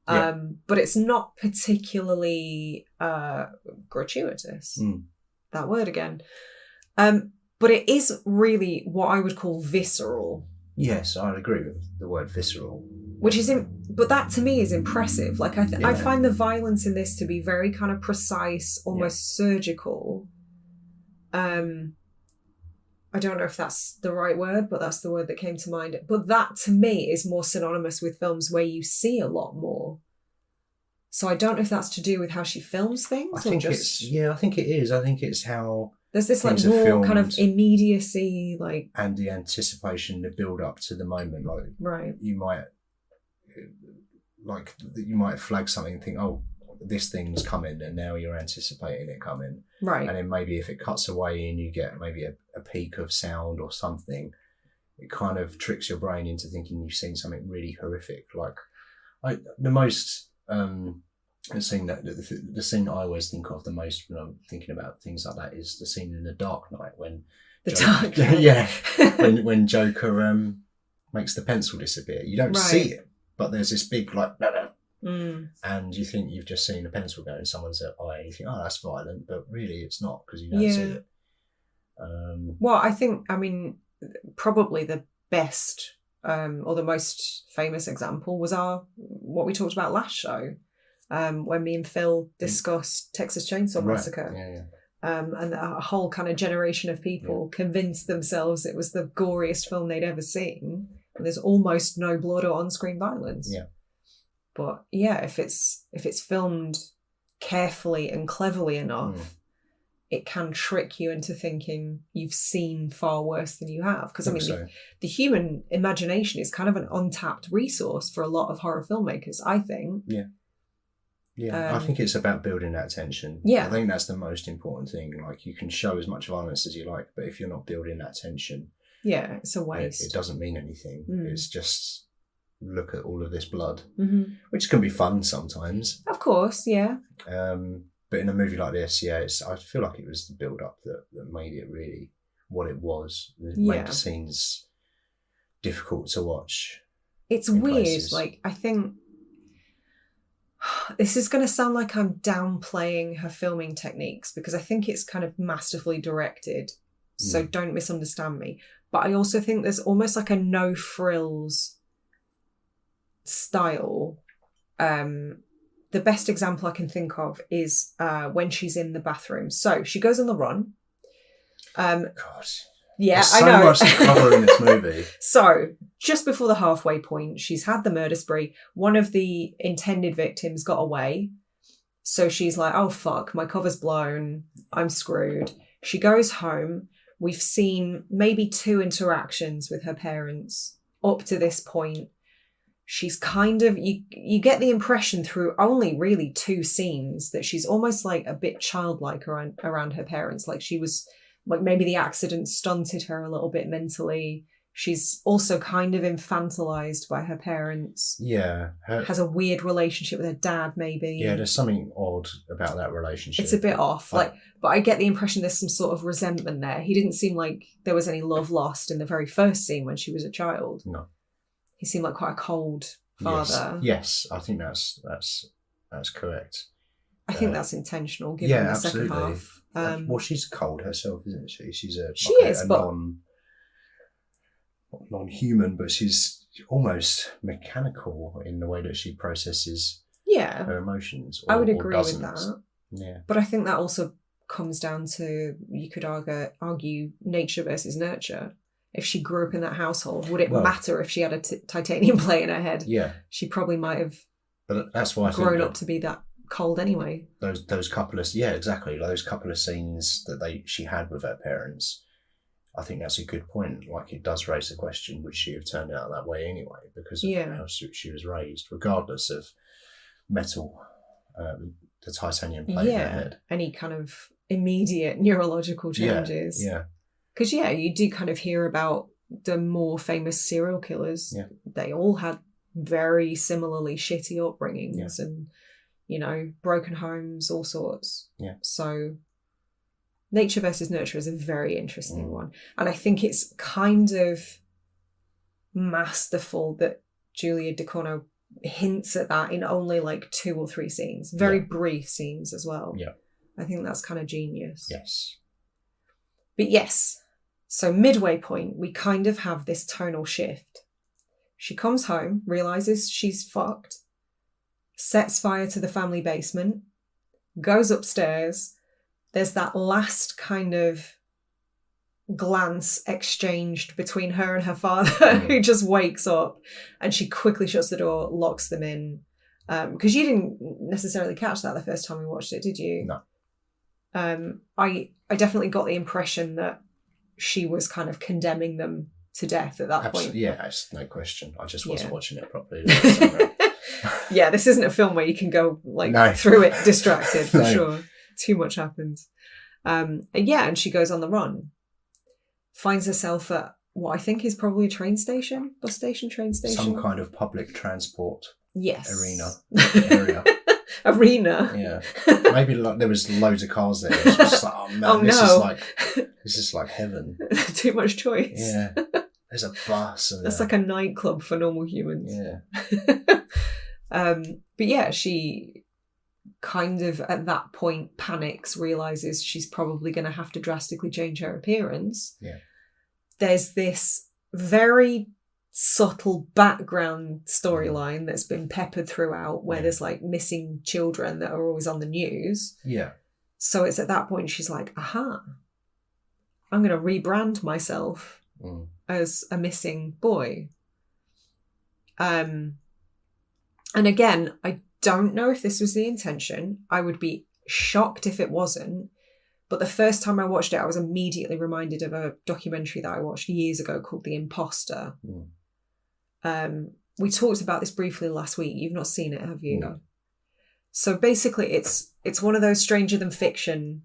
Speaker 1: But it's not particularly gratuitous. That word again. But it is really what I would call visceral.
Speaker 2: Yes, I'd agree with the word visceral.
Speaker 1: Which is, but that to me is impressive. I find the violence in this to be very kind of precise, almost surgical. I don't know if that's the right word, but that's the word that came to mind. But that to me is more synonymous with films where you see a lot more. So I don't know if that's to do with how she films things.
Speaker 2: I think I think it is. I think it's how
Speaker 1: there's this raw kind of immediacy,
Speaker 2: and the anticipation, the build up to the moment.
Speaker 1: Right.
Speaker 2: You might flag something and think, oh, this thing's coming, and now you're anticipating it coming.
Speaker 1: Right.
Speaker 2: And then maybe if it cuts away and you get maybe a peak of sound or something, it kind of tricks your brain into thinking you've seen something really horrific. The scene that I always think of the most when I'm thinking about things like that is the scene in The Dark Knight when when Joker makes the pencil disappear. You don't see it, but there's this big and you think you've just seen a pencil go in someone's eye, and you think, oh, that's violent, but really it's not because you don't see it.
Speaker 1: Well, I think, probably the best or the most famous example was what we talked about last show, when me and Phil discussed Texas Chainsaw Massacre. And a whole kind of generation of people convinced themselves it was the goriest film they'd ever seen, and there's almost no blood or on-screen violence. But if it's filmed carefully and cleverly enough, it can trick you into thinking you've seen far worse than you have. Because the human imagination is kind of an untapped resource for a lot of horror filmmakers, I think.
Speaker 2: I think it's about building that tension. I think that's the most important thing. You can show as much violence as you like, but if you're not building that tension,
Speaker 1: it's a waste.
Speaker 2: It doesn't mean anything. It's just look at all of this blood, which can be fun sometimes.
Speaker 1: Of course,
Speaker 2: but in a movie like this, I feel like it was the build-up that made it really what it was. It made the scenes difficult to watch.
Speaker 1: It's weird. Like, I think this is going to sound like I'm downplaying her filming techniques, because I think it's kind of masterfully directed. So don't misunderstand me. But I also think there's almost like a no frills style. The best example I can think of is when she's in the bathroom. So she goes on the run.
Speaker 2: God.
Speaker 1: Yeah,
Speaker 2: There's
Speaker 1: I know.
Speaker 2: so much to cover in this movie.
Speaker 1: So just before the halfway point, she's had the murder spree. One of the intended victims got away. So she's like, oh, fuck, my cover's blown. I'm screwed. She goes home. We've seen maybe 2 interactions with her parents up to this point. She's kind of, you get the impression through only really 2 scenes that she's almost like a bit childlike around her parents. Like she was, like maybe the accident stunted her a little bit mentally. She's also kind of infantilized by her parents.
Speaker 2: Yeah.
Speaker 1: Has a weird relationship with her dad, maybe.
Speaker 2: Yeah, there's something odd about that relationship.
Speaker 1: It's a bit off. But I get the impression there's some sort of resentment there. He didn't seem like there was any love lost in the very first scene when she was a child.
Speaker 2: No. He
Speaker 1: seemed like quite a cold father.
Speaker 2: Yes, I think that's correct.
Speaker 1: I think that's intentional, given the second half.
Speaker 2: Well, she's cold herself, isn't she? She's a non-human, but she's almost mechanical in the way that she processes her emotions.
Speaker 1: I would agree with that.
Speaker 2: Yeah.
Speaker 1: But I think that also comes down to, you could argue nature versus nurture. If she grew up in that household, would it matter if she had a titanium plate in her head?
Speaker 2: Yeah.
Speaker 1: She probably might have
Speaker 2: that's why I
Speaker 1: grown up to be that cold anyway.
Speaker 2: Those couple of those couple of scenes that she had with her parents, I think that's a good point. Like, it does raise the question, would she have turned out that way anyway, because of how she was raised, regardless of metal, the titanium plate in her head.
Speaker 1: Any kind of immediate neurological changes.
Speaker 2: Yeah.
Speaker 1: Because, you do kind of hear about the more famous serial killers.
Speaker 2: Yeah.
Speaker 1: They all had very similarly shitty upbringings and, broken homes, all sorts.
Speaker 2: Yeah.
Speaker 1: So nature versus nurture is a very interesting one. And I think it's kind of masterful that Julia Ducournau hints at that in only like 2 or 3 scenes. Very brief scenes as well.
Speaker 2: Yeah.
Speaker 1: I think that's kind of genius.
Speaker 2: Yes.
Speaker 1: But yes, so midway point, we kind of have this tonal shift. She comes home, realises she's fucked, sets fire to the family basement, goes upstairs. There's that last kind of glance exchanged between her and her father, who just wakes up, and she quickly shuts the door, locks them in. Because you didn't necessarily catch that the first time we watched it, did you?
Speaker 2: No.
Speaker 1: I definitely got the impression that she was kind of condemning them to death at that point.
Speaker 2: Yeah, it's no question. I just wasn't watching it properly.
Speaker 1: Yeah, this isn't a film where you can go through it distracted, for sure. Too much happens. And she goes on the run. Finds herself at what I think is probably a train station. Some
Speaker 2: kind of public transport arena.
Speaker 1: Arena.
Speaker 2: Yeah. Maybe there was loads of cars there. It was just like, oh man, this is like heaven.
Speaker 1: Too much choice.
Speaker 2: Yeah. There's a bus. And
Speaker 1: that's like a nightclub for normal humans.
Speaker 2: Yeah.
Speaker 1: But she kind of at that point panics, realizes she's probably going to have to drastically change her appearance.
Speaker 2: Yeah.
Speaker 1: There's this very subtle background storyline that's been peppered throughout, where there's like missing children that are always on the news.
Speaker 2: Yeah.
Speaker 1: So it's at that point she's like, aha, I'm going to rebrand myself as a missing boy. And again, I don't know if this was the intention. I would be shocked if it wasn't. But the first time I watched it, I was immediately reminded of a documentary that I watched years ago called The Imposter. We talked about this briefly last week. You've not seen it, have you?
Speaker 2: No.
Speaker 1: So basically, it's one of those stranger than fiction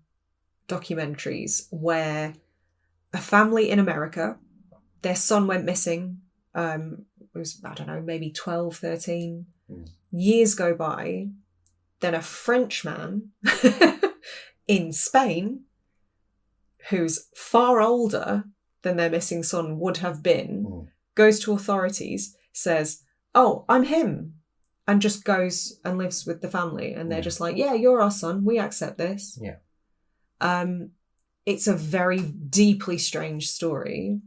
Speaker 1: documentaries where a family in America, their son went missing. It was, I don't know, maybe 12, 13. Years go by. Then a Frenchman in Spain, who's far older than their missing son would have been, goes to authorities, says, "Oh, I'm him," and just goes and lives with the family. And they're just like, "Yeah, you're our son. We accept this."
Speaker 2: Yeah.
Speaker 1: It's a very deeply strange story.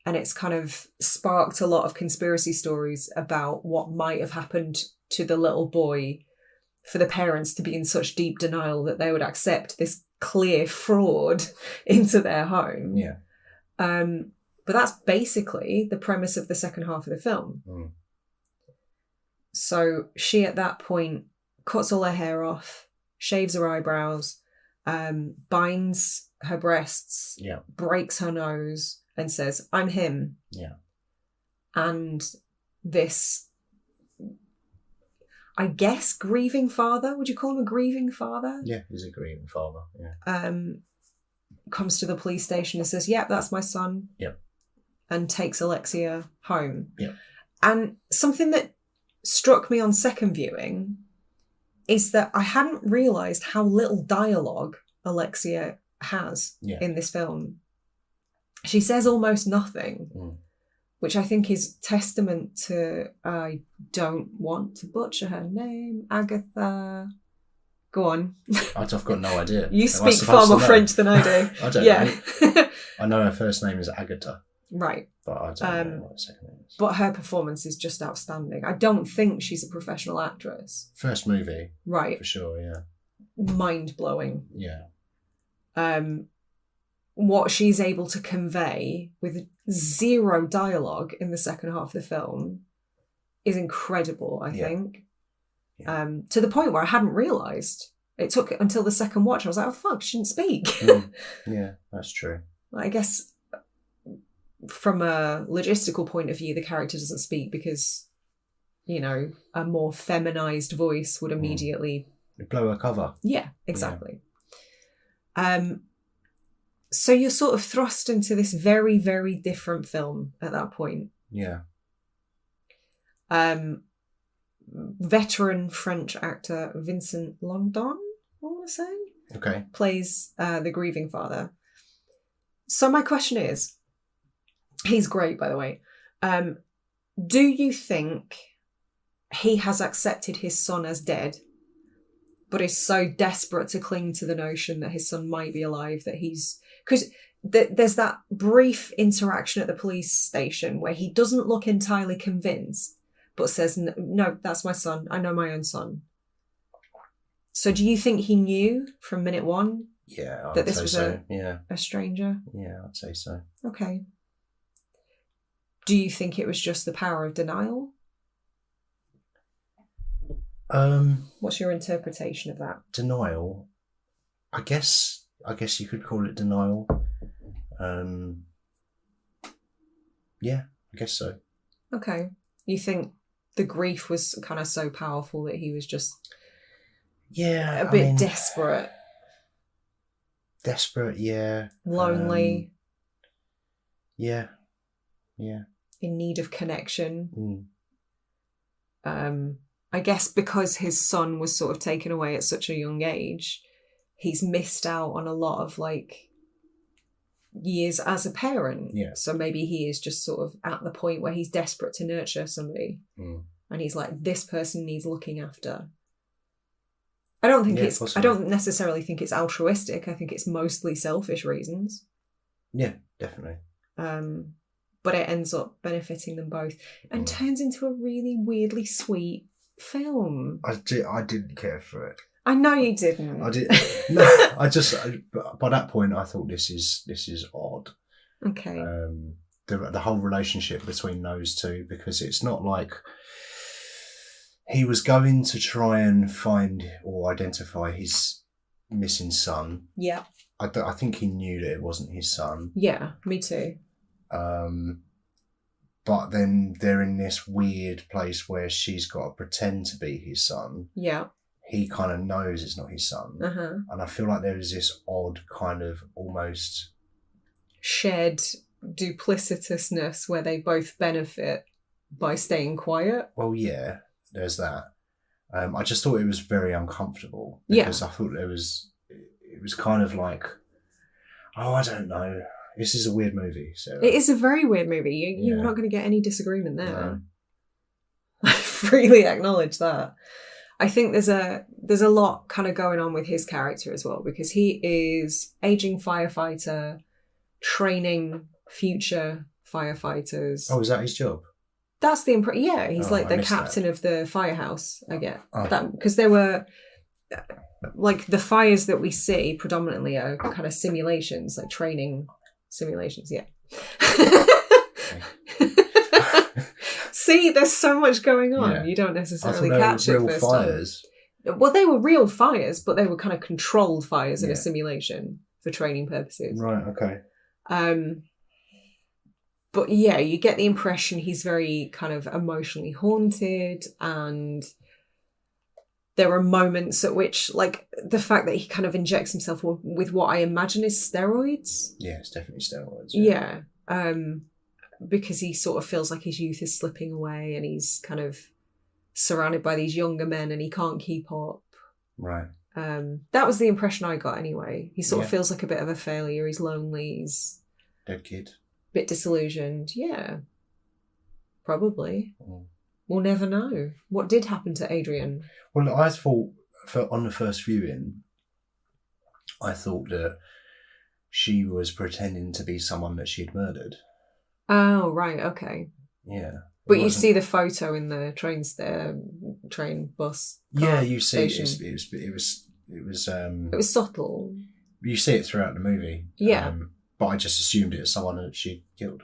Speaker 1: And it's kind of sparked a lot of conspiracy stories about what might have happened to the little boy for the parents to be in such deep denial that they would accept this clear fraud into their home.
Speaker 2: Yeah.
Speaker 1: But that's basically the premise of the second half of the film.
Speaker 2: Mm.
Speaker 1: So she, at that point, cuts all her hair off, shaves her eyebrows, binds her breasts, breaks her nose, and says, "I'm him."
Speaker 2: Yeah. And
Speaker 1: this, I guess, grieving father, would you call him a grieving father?
Speaker 2: Yeah, he's a grieving father, yeah.
Speaker 1: Comes to the police station and says, "Yep, that's my son."
Speaker 2: Yep.
Speaker 1: And takes Alexia home.
Speaker 2: Yep.
Speaker 1: And something that struck me on second viewing is that I hadn't realised how little dialogue Alexia has in this film. She says almost nothing, which I think is testament to, I don't want to butcher her name, Agatha. Go on.
Speaker 2: I've got no idea.
Speaker 1: You speak far more French than I do.
Speaker 2: I don't know. I know her first name is Agatha.
Speaker 1: Right.
Speaker 2: But I don't know what her second name is.
Speaker 1: But her performance is just outstanding. I don't think she's a professional actress.
Speaker 2: First movie.
Speaker 1: Right.
Speaker 2: For sure, yeah.
Speaker 1: Mind-blowing.
Speaker 2: Yeah.
Speaker 1: What she's able to convey with zero dialogue in the second half of the film is incredible, I think. Yeah. To the point where I hadn't realised. It took until the second watch. I was like, "Oh, fuck, she didn't speak."
Speaker 2: Yeah, that's true.
Speaker 1: I guess from a logistical point of view, the character doesn't speak because, you know, a more feminised voice would immediately...
Speaker 2: blow her cover.
Speaker 1: Yeah, exactly. Yeah. So you're sort of thrust into this very, very different film at that point.
Speaker 2: Yeah.
Speaker 1: Veteran French actor Vincent Longdon, I want to say, plays the grieving father. So my question is, he's great, by the way. Do you think he has accepted his son as dead, but is so desperate to cling to the notion that his son might be alive that he's... Because there's that brief interaction at the police station where he doesn't look entirely convinced, but says, "No, that's my son. I know my own son." So do you think he knew from minute one that this was a stranger?
Speaker 2: Yeah, I'd say so.
Speaker 1: Okay. Do you think it was just the power of denial? What's your interpretation of that?
Speaker 2: Denial? I guess you could call it denial. Yeah, I guess so.
Speaker 1: Okay. You think the grief was kind of so powerful that he was just a bit desperate?
Speaker 2: Desperate, yeah.
Speaker 1: Lonely.
Speaker 2: Yeah.
Speaker 1: In need of connection. I guess because his son was sort of taken away at such a young age, he's missed out on a lot of years as a parent.
Speaker 2: Yeah.
Speaker 1: So maybe he is just sort of at the point where he's desperate to nurture somebody. And he's like, this person needs looking after. I don't think I don't necessarily think it's altruistic. I think it's mostly selfish reasons.
Speaker 2: Yeah, definitely.
Speaker 1: But it ends up benefiting them both and turns into a really weirdly sweet film.
Speaker 2: I didn't care for it.
Speaker 1: I know you didn't.
Speaker 2: I did. No, by that point I thought this is odd.
Speaker 1: Okay.
Speaker 2: The whole relationship between those two, because it's not like he was going to try and find or identify his missing son.
Speaker 1: Yeah.
Speaker 2: I think he knew that it wasn't his son.
Speaker 1: Yeah, me too.
Speaker 2: But then they're in this weird place where she's got to pretend to be his son.
Speaker 1: Yeah.
Speaker 2: He kind of knows it's not his son. And I feel like there is this odd kind of almost
Speaker 1: shared duplicitousness where they both benefit by staying quiet.
Speaker 2: Well, yeah, there's that. I just thought it was very uncomfortable because I thought it was kind of like, oh, I don't know. This is a weird movie, so
Speaker 1: it is a very weird movie. You're not going to get any disagreement there. No. I freely acknowledge that. I think there's a lot kind of going on with his character as well, because he is aging firefighter, training future firefighters.
Speaker 2: Oh, is that his job?
Speaker 1: That's the impression. Yeah, he's like the captain of the firehouse. I get that, because there were like the fires that we see predominantly are kind of simulations, like training simulations. Yeah. See, there's so much going on. Yeah. You don't necessarily catch it first fires. Time. Well, they were real fires, but they were kind of controlled fires in a simulation for training purposes.
Speaker 2: Right. Okay.
Speaker 1: But yeah, you get the impression he's very kind of emotionally haunted, and there are moments at which, like, the fact that he kind of injects himself with what I imagine is steroids.
Speaker 2: Yeah, it's definitely steroids.
Speaker 1: Yeah. Because he sort of feels like his youth is slipping away, and he's kind of surrounded by these younger men and he can't keep up.
Speaker 2: Right.
Speaker 1: That was the impression I got anyway. He sort of feels like a bit of a failure. He's lonely. He's
Speaker 2: dead kid.
Speaker 1: Bit disillusioned. Yeah. Probably. We'll never know. What did happen to Adrian?
Speaker 2: Well, I thought on the first viewing, I thought that she was pretending to be someone that she'd murdered.
Speaker 1: Oh, right, okay.
Speaker 2: Yeah.
Speaker 1: But you see the photo in the train bus.
Speaker 2: Yeah, you see it
Speaker 1: was subtle.
Speaker 2: You see it throughout the movie.
Speaker 1: Yeah.
Speaker 2: But I just assumed it was someone that she'd killed.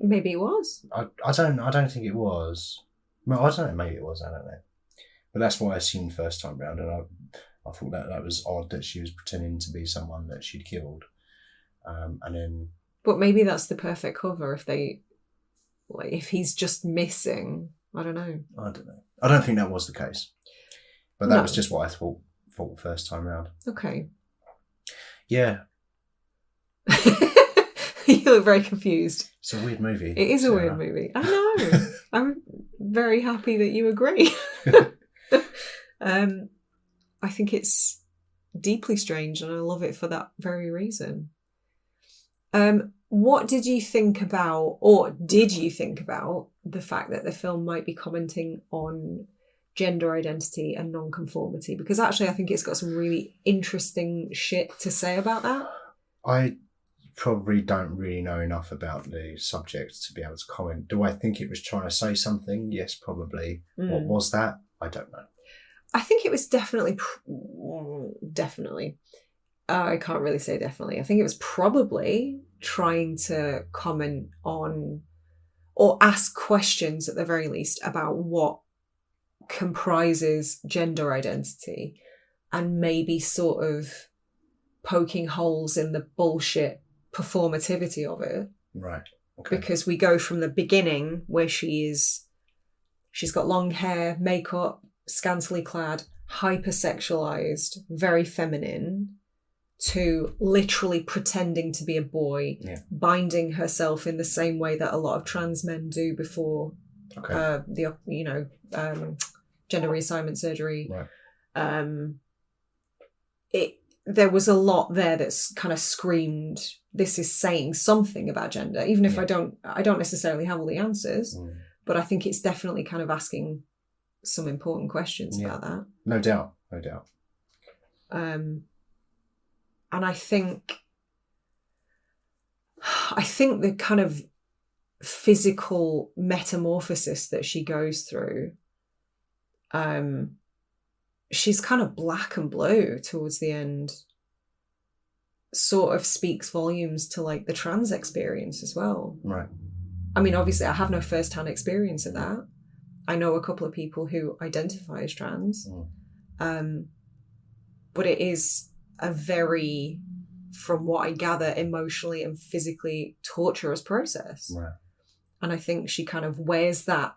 Speaker 1: Maybe it was.
Speaker 2: I don't think it was. Well, I don't know, maybe it was, I don't know. But that's what I assumed first time round, and I thought that was odd that she was pretending to be someone that she'd killed. And then...
Speaker 1: But maybe that's the perfect cover if he's just missing. I don't know.
Speaker 2: I don't think that was the case. But that was just what I thought first time round.
Speaker 1: Okay.
Speaker 2: Yeah.
Speaker 1: You look very confused.
Speaker 2: It's a weird movie.
Speaker 1: It is a weird movie. I know. I'm very happy that you agree. I think it's deeply strange, and I love it for that very reason. What did you think about, or did you think about, the fact that the film might be commenting on gender identity and non-conformity? Because actually I think it's got some really interesting shit to say about that.
Speaker 2: I probably don't really know enough about the subject to be able to comment. Do I think it was trying to say something? Yes, probably. What was that? I don't know.
Speaker 1: I think it was definitely. I can't really say definitely. I think it was probably trying to comment on, or ask questions at the very least, about what comprises gender identity, and maybe sort of poking holes in the bullshit performativity of it.
Speaker 2: Right. Okay.
Speaker 1: Because we go from the beginning where she's got long hair, makeup, scantily clad, hypersexualized, very feminine, to literally pretending to be a boy, binding herself in the same way that a lot of trans men do before gender reassignment surgery.
Speaker 2: Right.
Speaker 1: There was a lot there that's kind of screamed, this is saying something about gender, even if I don't necessarily have all the answers, but I think it's definitely kind of asking some important questions about that.
Speaker 2: No doubt.
Speaker 1: And I think the kind of physical metamorphosis that she goes through, she's kind of black and blue towards the end, sort of speaks volumes to like the trans experience as well.
Speaker 2: Right.
Speaker 1: I mean, obviously I have no first-hand experience of that. I know a couple of people who identify as trans. But it is a very, from what I gather, emotionally and physically torturous process.
Speaker 2: Right.
Speaker 1: And I think she kind of wears that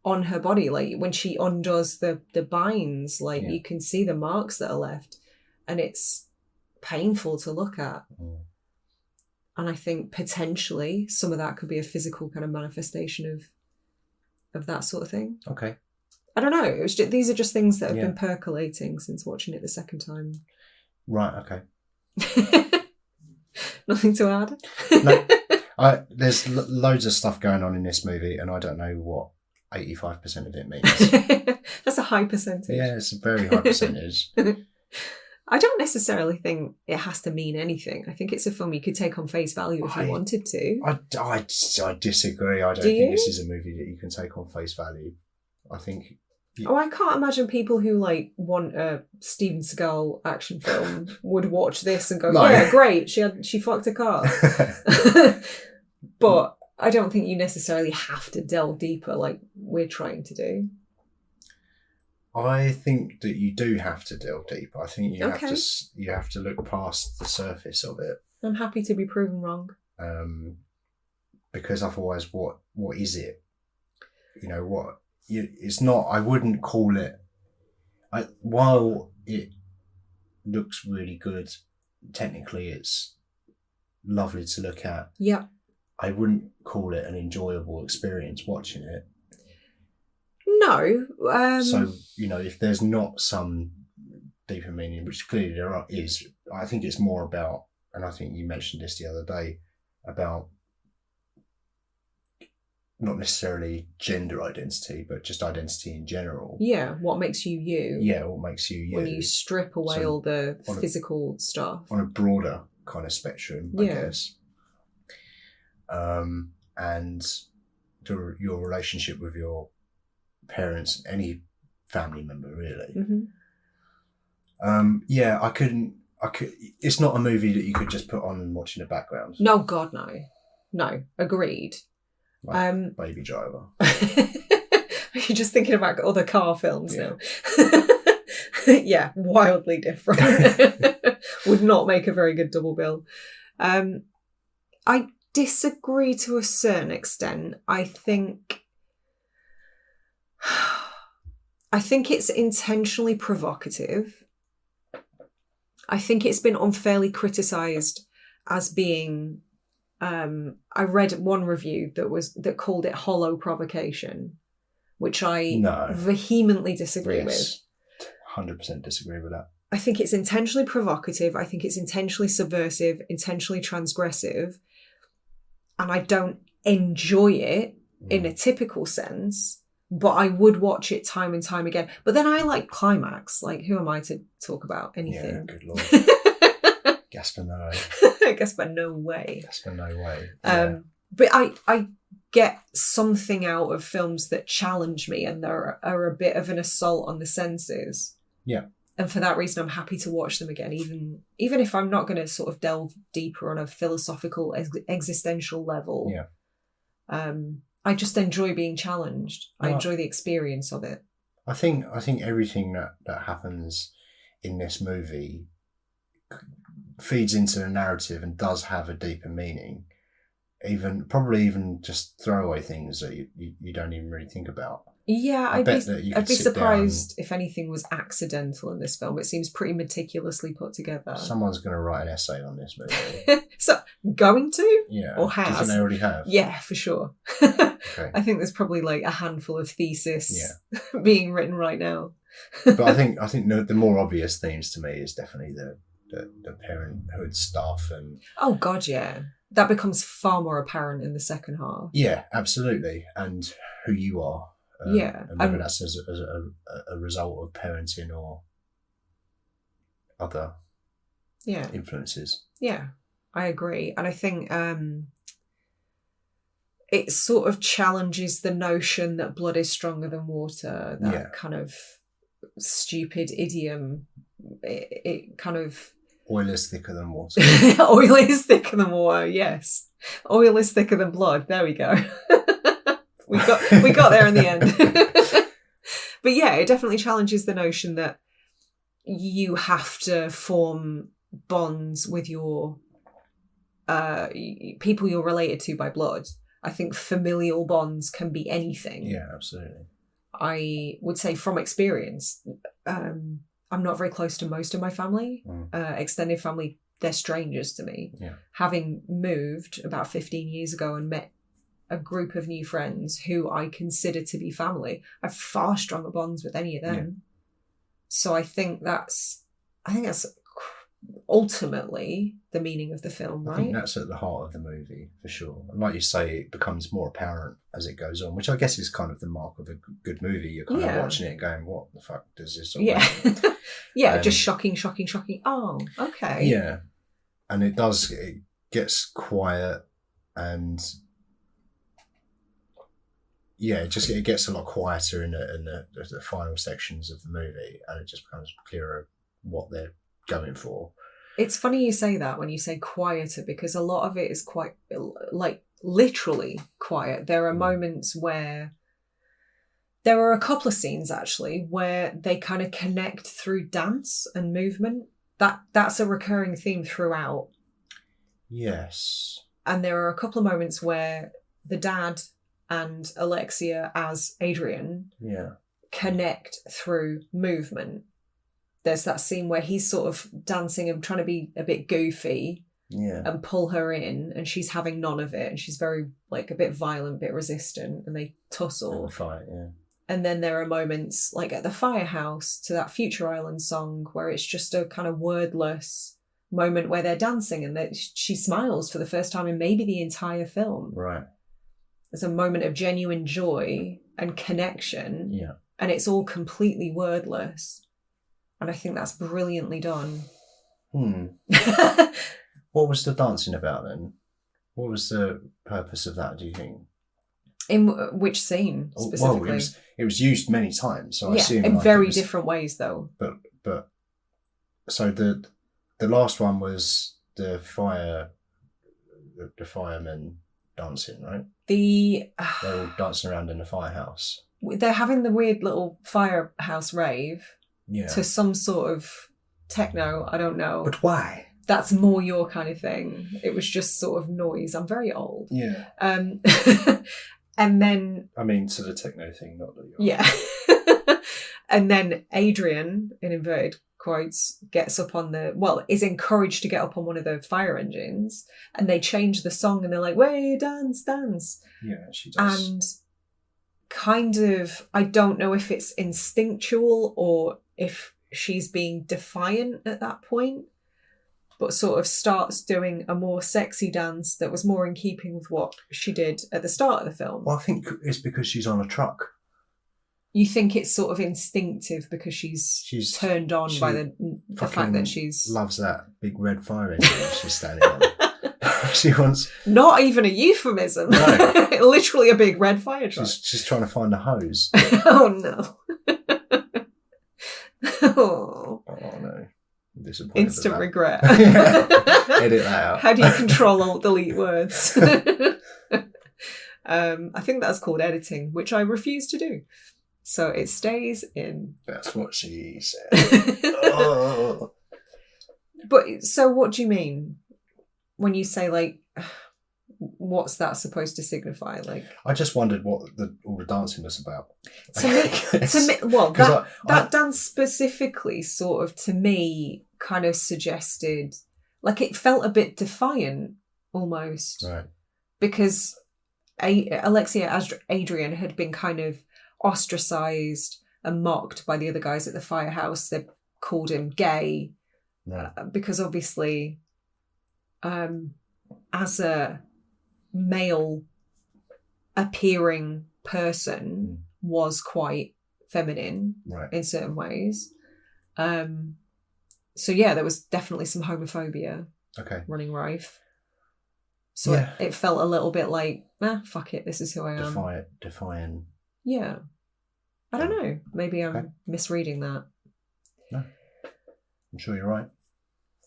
Speaker 1: on her body. Like when she undoes the binds, you can see the marks that are left, and it's painful to look at. And I think potentially some of that could be a physical kind of manifestation of that sort of thing.
Speaker 2: Okay.
Speaker 1: I don't know. These are just things that have been percolating since watching it the second time.
Speaker 2: Right, okay.
Speaker 1: Nothing to add?
Speaker 2: No, there's loads of stuff going on in this movie, and I don't know what 85% of it means.
Speaker 1: That's a high percentage.
Speaker 2: Yeah, it's a very high percentage.
Speaker 1: I don't necessarily think it has to mean anything. I think it's a film you could take on face value if you wanted to.
Speaker 2: I disagree. I don't think this is a movie that you can take on face value. I think...
Speaker 1: I can't imagine people who want a Steven Seagal action film would watch this and go, yeah, great, she fucked a car. But I don't think you necessarily have to delve deeper like we're trying to do.
Speaker 2: I think that you do have to delve deeper. I think you have to look past the surface of it.
Speaker 1: I'm happy to be proven wrong.
Speaker 2: Because otherwise, what is it? It's not. I wouldn't call it. While it looks really good, technically, it's lovely to look at.
Speaker 1: Yeah.
Speaker 2: I wouldn't call it an enjoyable experience watching it.
Speaker 1: No.
Speaker 2: So, if there's not some deeper meaning, which clearly there is, I think it's more about, and I think you mentioned this the other day, about not necessarily gender identity, but just identity in general.
Speaker 1: Yeah, what makes you you.
Speaker 2: Yeah, what makes you you.
Speaker 1: When you strip away all the physical stuff.
Speaker 2: On a broader kind of spectrum, I guess. And your relationship with your parents, any family member really.
Speaker 1: Mm-hmm.
Speaker 2: I could it's not a movie that you could just put on and watch in the background.
Speaker 1: No, God, no, agreed.
Speaker 2: Like Baby Driver.
Speaker 1: You're just thinking about other car films now. Yeah, wildly different. Would not make a very good double bill. I disagree to a certain extent. I think it's intentionally provocative. I think it's been unfairly criticised as being... I read one review that called it hollow provocation, which I vehemently disagree with.
Speaker 2: 100% disagree with that.
Speaker 1: I think it's intentionally provocative. I think it's intentionally subversive, intentionally transgressive. And I don't enjoy it in a typical sense, but I would watch it time and time again. But then I like climax. Like, who am I to talk about anything?
Speaker 2: Yeah, good Lord. Gasper no.
Speaker 1: Gasper no way.
Speaker 2: Gasper no way. Yeah.
Speaker 1: But I get something out of films that challenge me and are a bit of an assault on the senses.
Speaker 2: Yeah.
Speaker 1: And for that reason, I'm happy to watch them again, even if I'm not going to sort of delve deeper on a philosophical, existential level.
Speaker 2: Yeah.
Speaker 1: I just enjoy being challenged. I enjoy the experience of it.
Speaker 2: I think everything that happens in this movie feeds into the narrative and does have a deeper meaning. Probably even just throwaway things that you don't even really think about.
Speaker 1: Yeah, I'd be surprised if anything was accidental in this film. It seems pretty meticulously put together.
Speaker 2: Someone's going to write an essay on this movie.
Speaker 1: So, going to?
Speaker 2: Yeah.
Speaker 1: Or has?
Speaker 2: Do you think they already have?
Speaker 1: Yeah, for sure.
Speaker 2: Okay.
Speaker 1: I think there's probably like a handful of theses being written right now.
Speaker 2: But I think the more obvious themes to me is definitely the parenthood stuff and... Oh,
Speaker 1: God, yeah. That becomes far more apparent in the second half.
Speaker 2: Yeah, absolutely. And who you are. And whether that's as a result of parenting or other influences. Yeah,
Speaker 1: I agree. And I think it sort of challenges the notion that blood is stronger than water. That kind of stupid idiom. It kind of...
Speaker 2: Oil is thicker than water.
Speaker 1: Oil is thicker than water, yes. Oil is thicker than blood. There we go. We got there in the end. But yeah, it definitely challenges the notion that you have to form bonds with your people you're related to by blood. I think familial bonds can be anything.
Speaker 2: Yeah, absolutely.
Speaker 1: I would say from experience, I'm not very close to most of my family. Extended family, they're strangers to me.
Speaker 2: Yeah.
Speaker 1: Having moved about 15 years ago and met a group of new friends who I consider to be family, I have far stronger bonds with any of them. Yeah. So I think that's ultimately the meaning of the film, right?
Speaker 2: I think that's at the heart of the movie, for sure. And like you say, it becomes more apparent as it goes on, which I guess is kind of the mark of a good movie. You're kind of watching it and going, what the fuck does this all mean?
Speaker 1: Yeah, just shocking. Oh, okay.
Speaker 2: Yeah. And it gets quiet and it gets a lot quieter in the final sections of the movie, and it just becomes clearer what they're going for.
Speaker 1: It's funny you say that when you say quieter, because a lot of it is quite, like, literally quiet. There are moments where there are a couple of scenes actually where they kind of connect through dance and movement. That's a recurring theme throughout.
Speaker 2: Yes.
Speaker 1: And there are a couple of moments where the dad and Alexia as Adrian connect through movement. There's that scene where he's sort of dancing and trying to be a bit goofy and pull her in, and she's having none of it, and she's very, like, a bit violent, a bit resistant, and they tussle.
Speaker 2: Fight, yeah.
Speaker 1: And then there are moments, like at the firehouse, to that Future Island song, where it's just a kind of wordless moment where they're dancing, and she smiles for the first time in maybe the entire film.
Speaker 2: Right.
Speaker 1: There's a moment of genuine joy and connection.
Speaker 2: Yeah.
Speaker 1: And it's all completely wordless. And I think that's brilliantly done.
Speaker 2: What was the dancing about then? What was the purpose of that, do you think?
Speaker 1: In which scene specifically?
Speaker 2: Well, it was used many times, so I assume
Speaker 1: in very different ways though.
Speaker 2: But so the last one was the firemen dancing, right? They're all dancing around in the firehouse.
Speaker 1: They're having the weird little firehouse rave.
Speaker 2: Yeah.
Speaker 1: To some sort of techno, I don't know.
Speaker 2: But why?
Speaker 1: That's more your kind of thing. It was just sort of noise. I'm very old.
Speaker 2: Yeah.
Speaker 1: And then...
Speaker 2: I mean, to the techno thing, not that you're...
Speaker 1: Yeah. And then Adrian, in inverted quotes, gets up on is encouraged to get up on one of the fire engines, and they change the song, and they're like, "Way, dance, dance."
Speaker 2: Yeah, she does.
Speaker 1: And kind of, I don't know if it's instinctual or if she's being defiant at that point, but sort of starts doing a more sexy dance that was more in keeping with what she did at the start of the film.
Speaker 2: Well, I think it's because she's on a truck.
Speaker 1: You think it's sort of instinctive because she's turned on by the fact that she's...
Speaker 2: loves that big red fire engine she's standing on. She wants...
Speaker 1: Not even a euphemism.
Speaker 2: No.
Speaker 1: Literally a big red fire truck.
Speaker 2: She's trying to find a hose.
Speaker 1: Oh, no.
Speaker 2: Oh, no. I'm disappointed.
Speaker 1: Instant regret.
Speaker 2: Edit that out.
Speaker 1: How do you control alt delete words? I think that's called editing, which I refuse to do. So it stays in.
Speaker 2: That's what she said. Oh.
Speaker 1: But so what do you mean when you say, like, what's that supposed to signify? Like,
Speaker 2: I just wondered what all the dancing was about.
Speaker 1: To me, well, that dance specifically sort of, to me, kind of suggested, like, it felt a bit defiant almost.
Speaker 2: Right. Because
Speaker 1: Alexia as Adrian had been kind of ostracized and mocked by the other guys at the firehouse. They called him gay.
Speaker 2: Right.
Speaker 1: Because obviously, as a male appearing person, was quite feminine in certain ways. So yeah, there was definitely some homophobia running rife. So it felt a little bit like, fuck it, this is who I am.
Speaker 2: Defying.
Speaker 1: Yeah. I don't know. Maybe I'm misreading that.
Speaker 2: No. I'm sure you're right.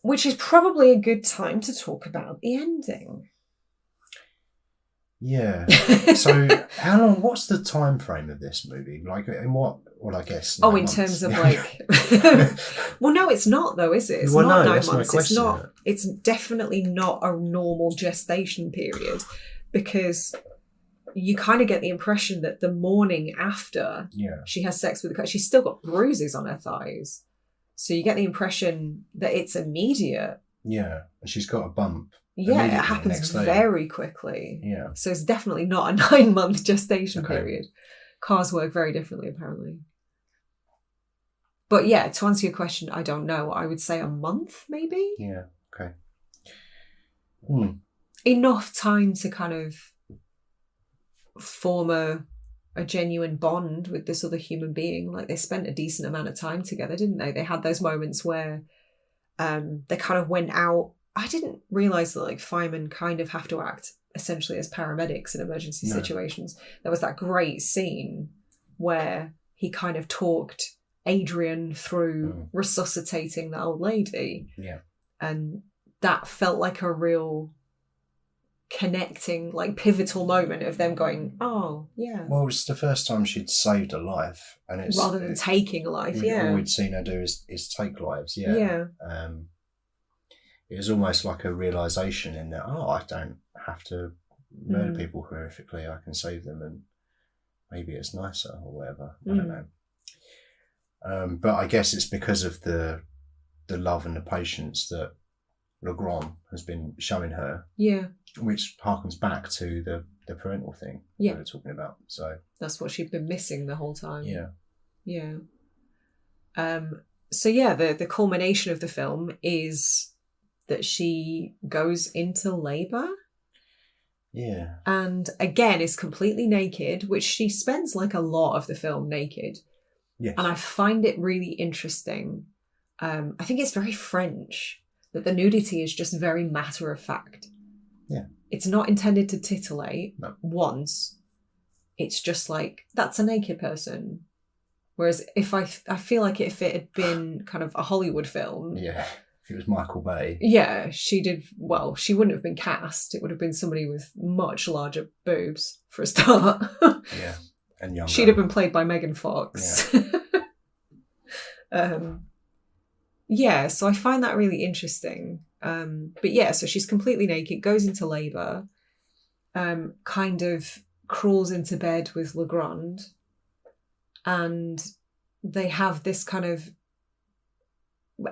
Speaker 1: Which is probably a good time to talk about the ending.
Speaker 2: Yeah. So how long, what's the time frame of this movie? Like, in what, well, I guess...
Speaker 1: in terms of, like... Well, no, it's not, though, is it? It's not 9 months.
Speaker 2: My question.
Speaker 1: It's definitely not a normal gestation period, because you kind of get the impression that the morning after she has sex with the guy, she's still got bruises on her thighs. So you get the impression that it's immediate. Yeah,
Speaker 2: and she's got a bump.
Speaker 1: Yeah, it happens very quickly.
Speaker 2: Yeah.
Speaker 1: So it's definitely not a 9-month gestation period. Cars work very differently, apparently. But yeah, to answer your question, I don't know. I would say a month, maybe.
Speaker 2: Yeah. Okay.
Speaker 1: Enough time to kind of form a genuine bond with this other human being. Like, they spent a decent amount of time together, didn't they? They had those moments where they kind of went out. I didn't realise that, like, firemen kind of have to act essentially as paramedics in emergency situations. There was that great scene where he kind of talked Adrian through resuscitating the old lady.
Speaker 2: Yeah.
Speaker 1: And that felt like a real connecting, like, pivotal moment of them going, oh, yeah.
Speaker 2: Well, it's the first time she'd saved a life. And it's
Speaker 1: rather than taking a life,
Speaker 2: All we'd seen her do is take lives, yeah. It was almost like a realisation in that, I don't have to murder people horrifically, I can save them, and maybe it's nicer or whatever. I don't know. But I guess it's because of the love and the patience that Legrand has been showing her. Yeah. Which harkens back to the parental thing we were talking about. So
Speaker 1: that's what she'd been missing the whole time.
Speaker 2: Yeah.
Speaker 1: Yeah. So yeah, the culmination of the film is that she goes into labour.
Speaker 2: Yeah.
Speaker 1: And again is completely naked, which she spends like a lot of the film naked.
Speaker 2: Yes.
Speaker 1: And I find it really interesting. I think it's very French that the nudity is just very matter of fact.
Speaker 2: Yeah.
Speaker 1: It's not intended to titillate once. It's just like, that's a naked person. Whereas if I feel like if it had been kind of a Hollywood film.
Speaker 2: Yeah. If it was Michael Bay.
Speaker 1: Yeah, she wouldn't have been cast. It would have been somebody with much larger boobs for a start.
Speaker 2: Yeah. And younger.
Speaker 1: She'd have been played by Megan Fox. Yeah. So I find that really interesting. But yeah, so she's completely naked, goes into labour, kind of crawls into bed with Legrand, and they have this kind of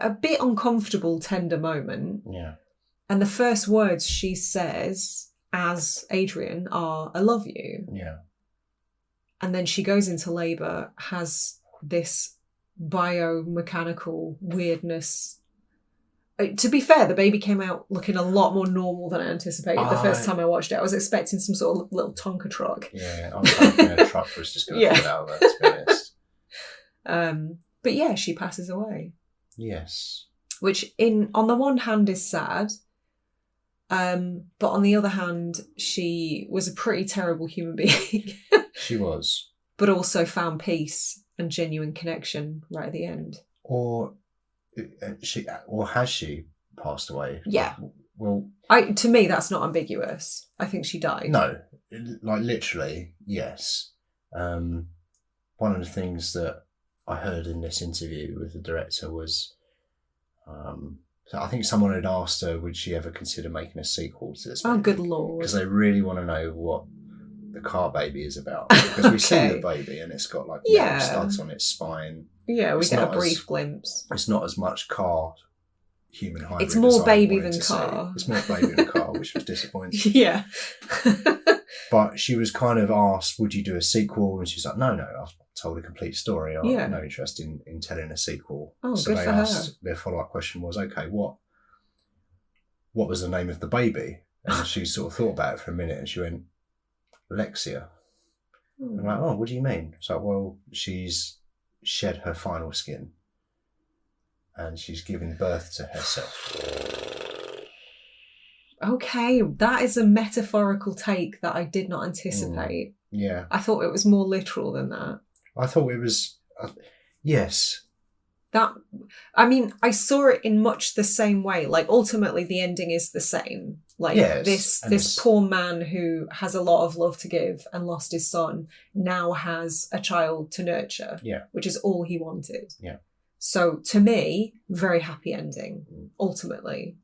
Speaker 1: a bit uncomfortable, tender moment.
Speaker 2: Yeah.
Speaker 1: And the first words she says as Adrian are, "I love you."
Speaker 2: Yeah.
Speaker 1: And then she goes into labour, has this biomechanical weirdness. To be fair, the baby came out looking a lot more normal than I anticipated the first time I watched it. I was expecting some sort of little Tonka truck.
Speaker 2: Yeah, I was hoping a truck was just going to fall out of that, to be honest.
Speaker 1: But yeah, she passes away.
Speaker 2: Yes.
Speaker 1: Which on the one hand is sad, but on the other hand, she was a pretty terrible human being.
Speaker 2: She was.
Speaker 1: But also found peace and genuine connection right at the end.
Speaker 2: Or has she passed away?
Speaker 1: Yeah.
Speaker 2: Well,
Speaker 1: to me, that's not ambiguous. I think she died.
Speaker 2: No, like literally, yes. One of the things that I heard in this interview with the director was, so I think someone had asked her, would she ever consider making a sequel to this movie?
Speaker 1: Oh, good Lord.
Speaker 2: Because they really want to know what the car baby is about. Because we see the baby and it's got like metal studs on its spine.
Speaker 1: Yeah, we get a brief glimpse.
Speaker 2: It's not as much car human hybrid.
Speaker 1: It's more baby than car.
Speaker 2: It's more baby than car, which was disappointing.
Speaker 1: Yeah.
Speaker 2: But she was kind of asked, would you do a sequel? And she's like, no, I've told a complete story. I have no interest in telling a sequel.
Speaker 1: Oh,
Speaker 2: so
Speaker 1: good
Speaker 2: they
Speaker 1: for
Speaker 2: asked,
Speaker 1: her.
Speaker 2: Their follow-up question was, okay, what was the name of the baby? And she sort of thought about it for a minute and she went, Alexia. I'm like, oh, what do you mean? It's like, well, she's shed her final skin and she's given birth to herself.
Speaker 1: Okay, that is a metaphorical take that I did not anticipate.
Speaker 2: Yeah.
Speaker 1: I thought it was more literal than that.
Speaker 2: I thought it was, yes.
Speaker 1: I saw it in much the same way. Like, ultimately, the ending is the same. Like, this poor man who has a lot of love to give and lost his son now has a child to nurture, which is all he wanted.
Speaker 2: Yeah.
Speaker 1: So, to me, very happy ending, ultimately.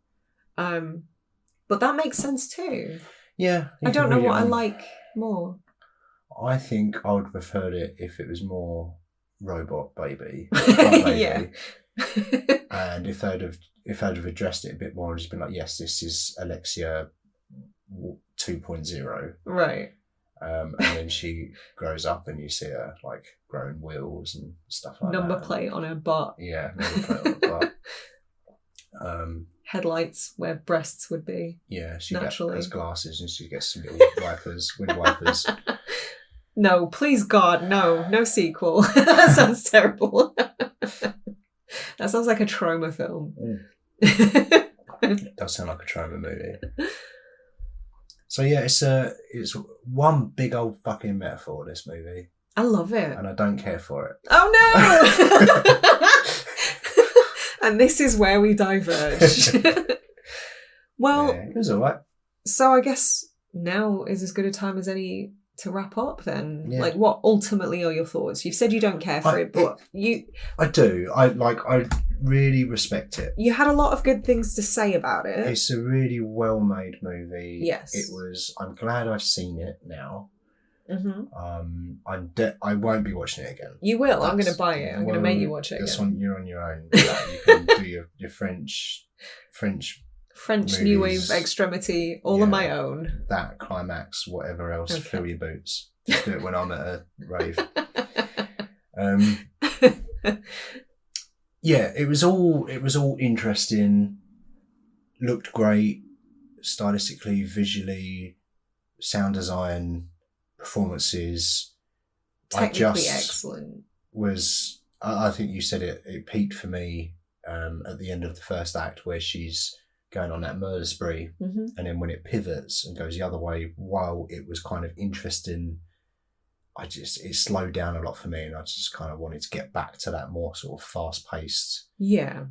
Speaker 1: But that makes sense too.
Speaker 2: Yeah.
Speaker 1: I don't know what I like more.
Speaker 2: I think I would have preferred it if it was more robot baby.
Speaker 1: Yeah.
Speaker 2: And if they'd have addressed it a bit more and just been like, yes, this is Alexia 2.0.
Speaker 1: Right.
Speaker 2: And then she grows up and you see her like growing wheels and stuff like
Speaker 1: Number
Speaker 2: that.
Speaker 1: plate on her butt.
Speaker 2: Yeah, number plate on her butt.
Speaker 1: Headlights where breasts would be.
Speaker 2: Yeah, she
Speaker 1: naturally
Speaker 2: gets glasses and she gets some little wipers, wind wipers.
Speaker 1: No, please God, no sequel. That sounds terrible. That sounds like a trauma film.
Speaker 2: It does sound like a trauma movie. So yeah, it's one big old fucking metaphor, this movie.
Speaker 1: I love it.
Speaker 2: And I don't care for it.
Speaker 1: Oh no! And this is where we diverge. Well,
Speaker 2: yeah, it was alright.
Speaker 1: So I guess now is as good a time as any to wrap up then.
Speaker 2: Yeah.
Speaker 1: Like, what ultimately are your thoughts? You've said you don't care for it, but
Speaker 2: I do. I really respect it.
Speaker 1: You had a lot of good things to say about it.
Speaker 2: It's a really well-made movie.
Speaker 1: Yes.
Speaker 2: I'm glad I've seen it now.
Speaker 1: Mm-hmm.
Speaker 2: I won't be watching it again.
Speaker 1: You will. I'm going to buy it. I'm going to make you watch it again.
Speaker 2: You're on your own. You can do your French
Speaker 1: movies, new wave extremity, all on my own.
Speaker 2: That climax, whatever else, fill your boots. Just do it when I'm at a rave. Yeah, it was all interesting. Looked great, stylistically, visually, sound design, performances.
Speaker 1: Technically excellent.
Speaker 2: I think you said it. It peaked for me at the end of the first act, where she's going on that murder spree, and then when it pivots and goes the other way, while it was kind of interesting, it slowed down a lot for me, and I just kind of wanted to get back to that more sort of fast paced.
Speaker 1: Yeah.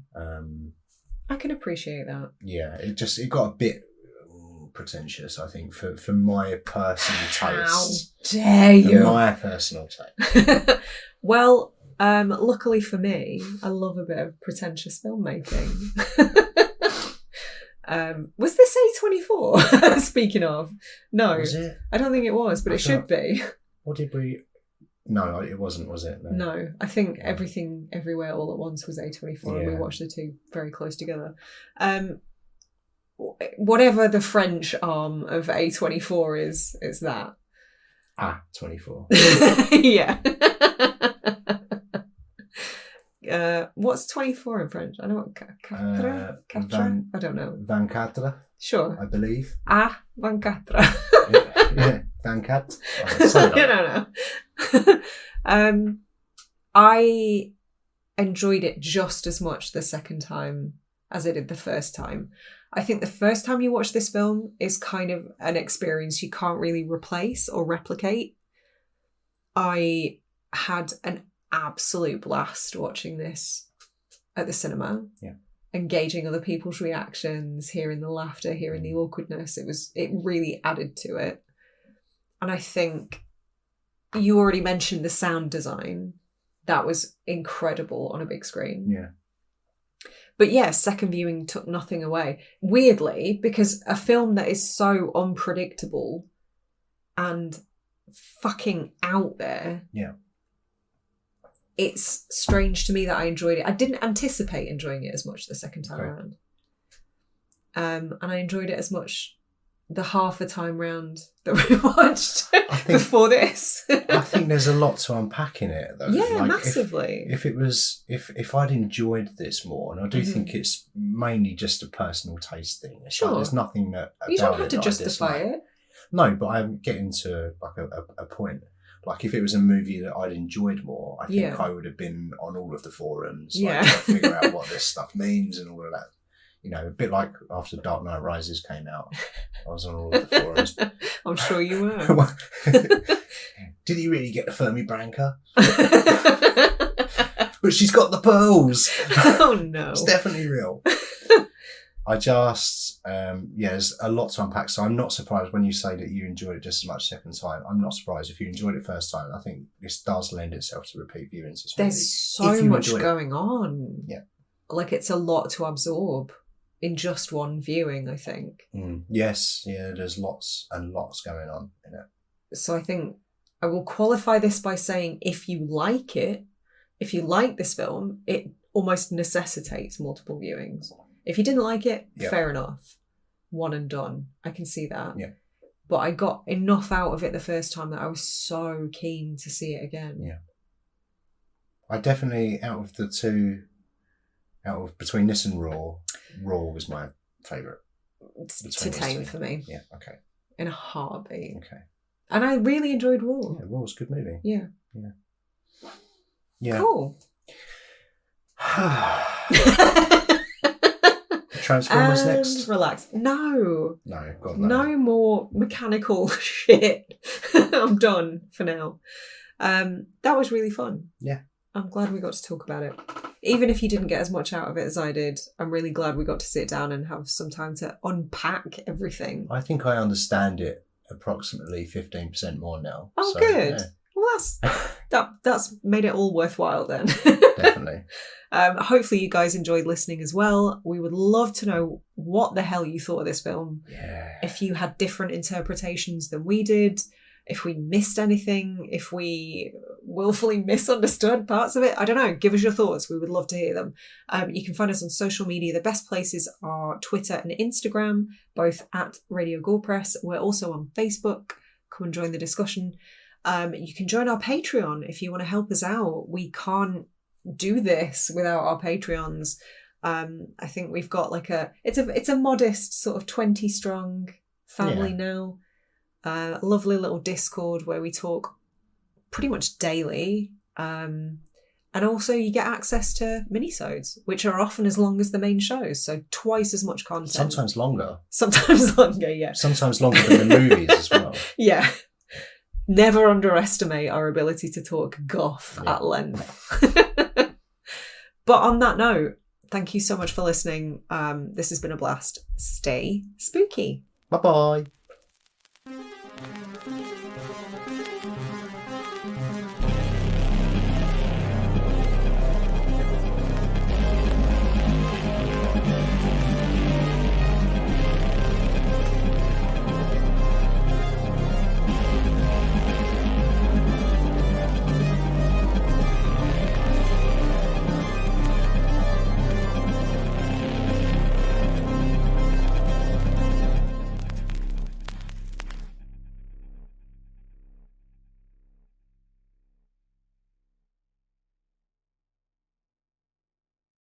Speaker 1: I can appreciate that.
Speaker 2: Yeah, it got a bit pretentious, I think, for my personal taste.
Speaker 1: How dare you?
Speaker 2: For my personal taste.
Speaker 1: Well, luckily for me, I love a bit of pretentious filmmaking. Was this A24? Speaking of, no,
Speaker 2: was it?
Speaker 1: I don't think it was, but it should be.
Speaker 2: What did we? No, it wasn't. Was it?
Speaker 1: No, I think Everything, Everywhere, All at Once was A24, and we watched the two very close together. Whatever the French arm of A24 is, it's that.
Speaker 2: 24.
Speaker 1: Yeah. What's 24 in French? I know what quatre? I don't know.
Speaker 2: 24.
Speaker 1: Sure.
Speaker 2: I believe.
Speaker 1: 24.
Speaker 2: Yeah, 24.
Speaker 1: No. I enjoyed it just as much the second time as I did the first time. I think the first time you watch this film is kind of an experience you can't really replace or replicate. I had an absolute blast watching this at the cinema.
Speaker 2: Yeah.
Speaker 1: Engaging other people's reactions, hearing the laughter, hearing the awkwardness. It really added to it. And I think you already mentioned the sound design. That was incredible on a big screen.
Speaker 2: Yeah.
Speaker 1: But yeah, second viewing took nothing away. Weirdly, because a film that is so unpredictable and fucking out there.
Speaker 2: Yeah.
Speaker 1: It's strange to me that I enjoyed it. I didn't anticipate enjoying it as much the second time around. And I enjoyed it as much the half a time round that we watched before this.
Speaker 2: I think there's a lot to unpack in it, though.
Speaker 1: Yeah, massively.
Speaker 2: If I'd enjoyed this more, and I do think it's mainly just a personal taste thing. It's like there's nothing that
Speaker 1: you don't have to justify it.
Speaker 2: No, but I'm getting to like a point. Like if it was a movie that I'd enjoyed more, I think I would have been on all of the forums, trying to figure out what this stuff means and all of that. You know, a bit like after Dark Knight Rises came out, I was on all of the forums.
Speaker 1: I'm sure you were.
Speaker 2: Did he really get the Fermi Branca? But she's got the pearls.
Speaker 1: Oh no.
Speaker 2: It's definitely real. I just, there's a lot to unpack. So I'm not surprised when you say that you enjoyed it just as much second time. I'm not surprised if you enjoyed it first time. I think this does lend itself to repeat viewings.
Speaker 1: There's so much going on.
Speaker 2: Yeah.
Speaker 1: Like it's a lot to absorb in just one viewing, I think.
Speaker 2: Yes, yeah, there's lots and lots going on in it.
Speaker 1: So I think I will qualify this by saying if you like this film, it almost necessitates multiple viewings. If you didn't like it, fair enough. One and done. I can see that.
Speaker 2: Yeah.
Speaker 1: but I got enough out of it the first time that I was so keen to see it again.
Speaker 2: Yeah. I definitely, between this and Raw was my favourite.
Speaker 1: Titane for me.
Speaker 2: Yeah, okay.
Speaker 1: In a heartbeat.
Speaker 2: Okay.
Speaker 1: And I really enjoyed Raw.
Speaker 2: Yeah, Raw's a good movie.
Speaker 1: Yeah.
Speaker 2: Yeah.
Speaker 1: Cool.
Speaker 2: Transformers next?
Speaker 1: Relax. No.
Speaker 2: No, God, no.
Speaker 1: No more mechanical shit. I'm done for now. That was really fun.
Speaker 2: Yeah.
Speaker 1: I'm glad we got to talk about it. Even if you didn't get as much out of it as I did, I'm really glad we got to sit down and have some time to unpack everything.
Speaker 2: I think I understand it approximately 15% more now.
Speaker 1: Oh,
Speaker 2: so,
Speaker 1: good.
Speaker 2: Yeah.
Speaker 1: Well, that's made it all worthwhile then.
Speaker 2: Definitely.
Speaker 1: Hopefully you guys enjoyed listening as well. We would love to know what the hell you thought of this film.
Speaker 2: Yeah.
Speaker 1: If you had different interpretations than we did, if we missed anything, if we willfully misunderstood parts of it. I don't know. Give us your thoughts. We would love to hear them. You can find us on social media. The best places are Twitter and Instagram, both at Radio Gorepres. We're also on Facebook. Come and join the discussion. You can join our Patreon if you want to help us out. We can't do this without our Patreons. I think we've got it's a modest sort of 20 strong family now. A lovely little Discord where we talk pretty much daily. And also you get access to minisodes, which are often as long as the main shows. So twice as much content.
Speaker 2: Sometimes longer.
Speaker 1: Sometimes longer, yeah.
Speaker 2: Sometimes longer than the movies as well.
Speaker 1: Yeah. Never underestimate our ability to talk guff at length. But on that note, thank you so much for listening. This has been a blast. Stay spooky.
Speaker 2: Bye-bye.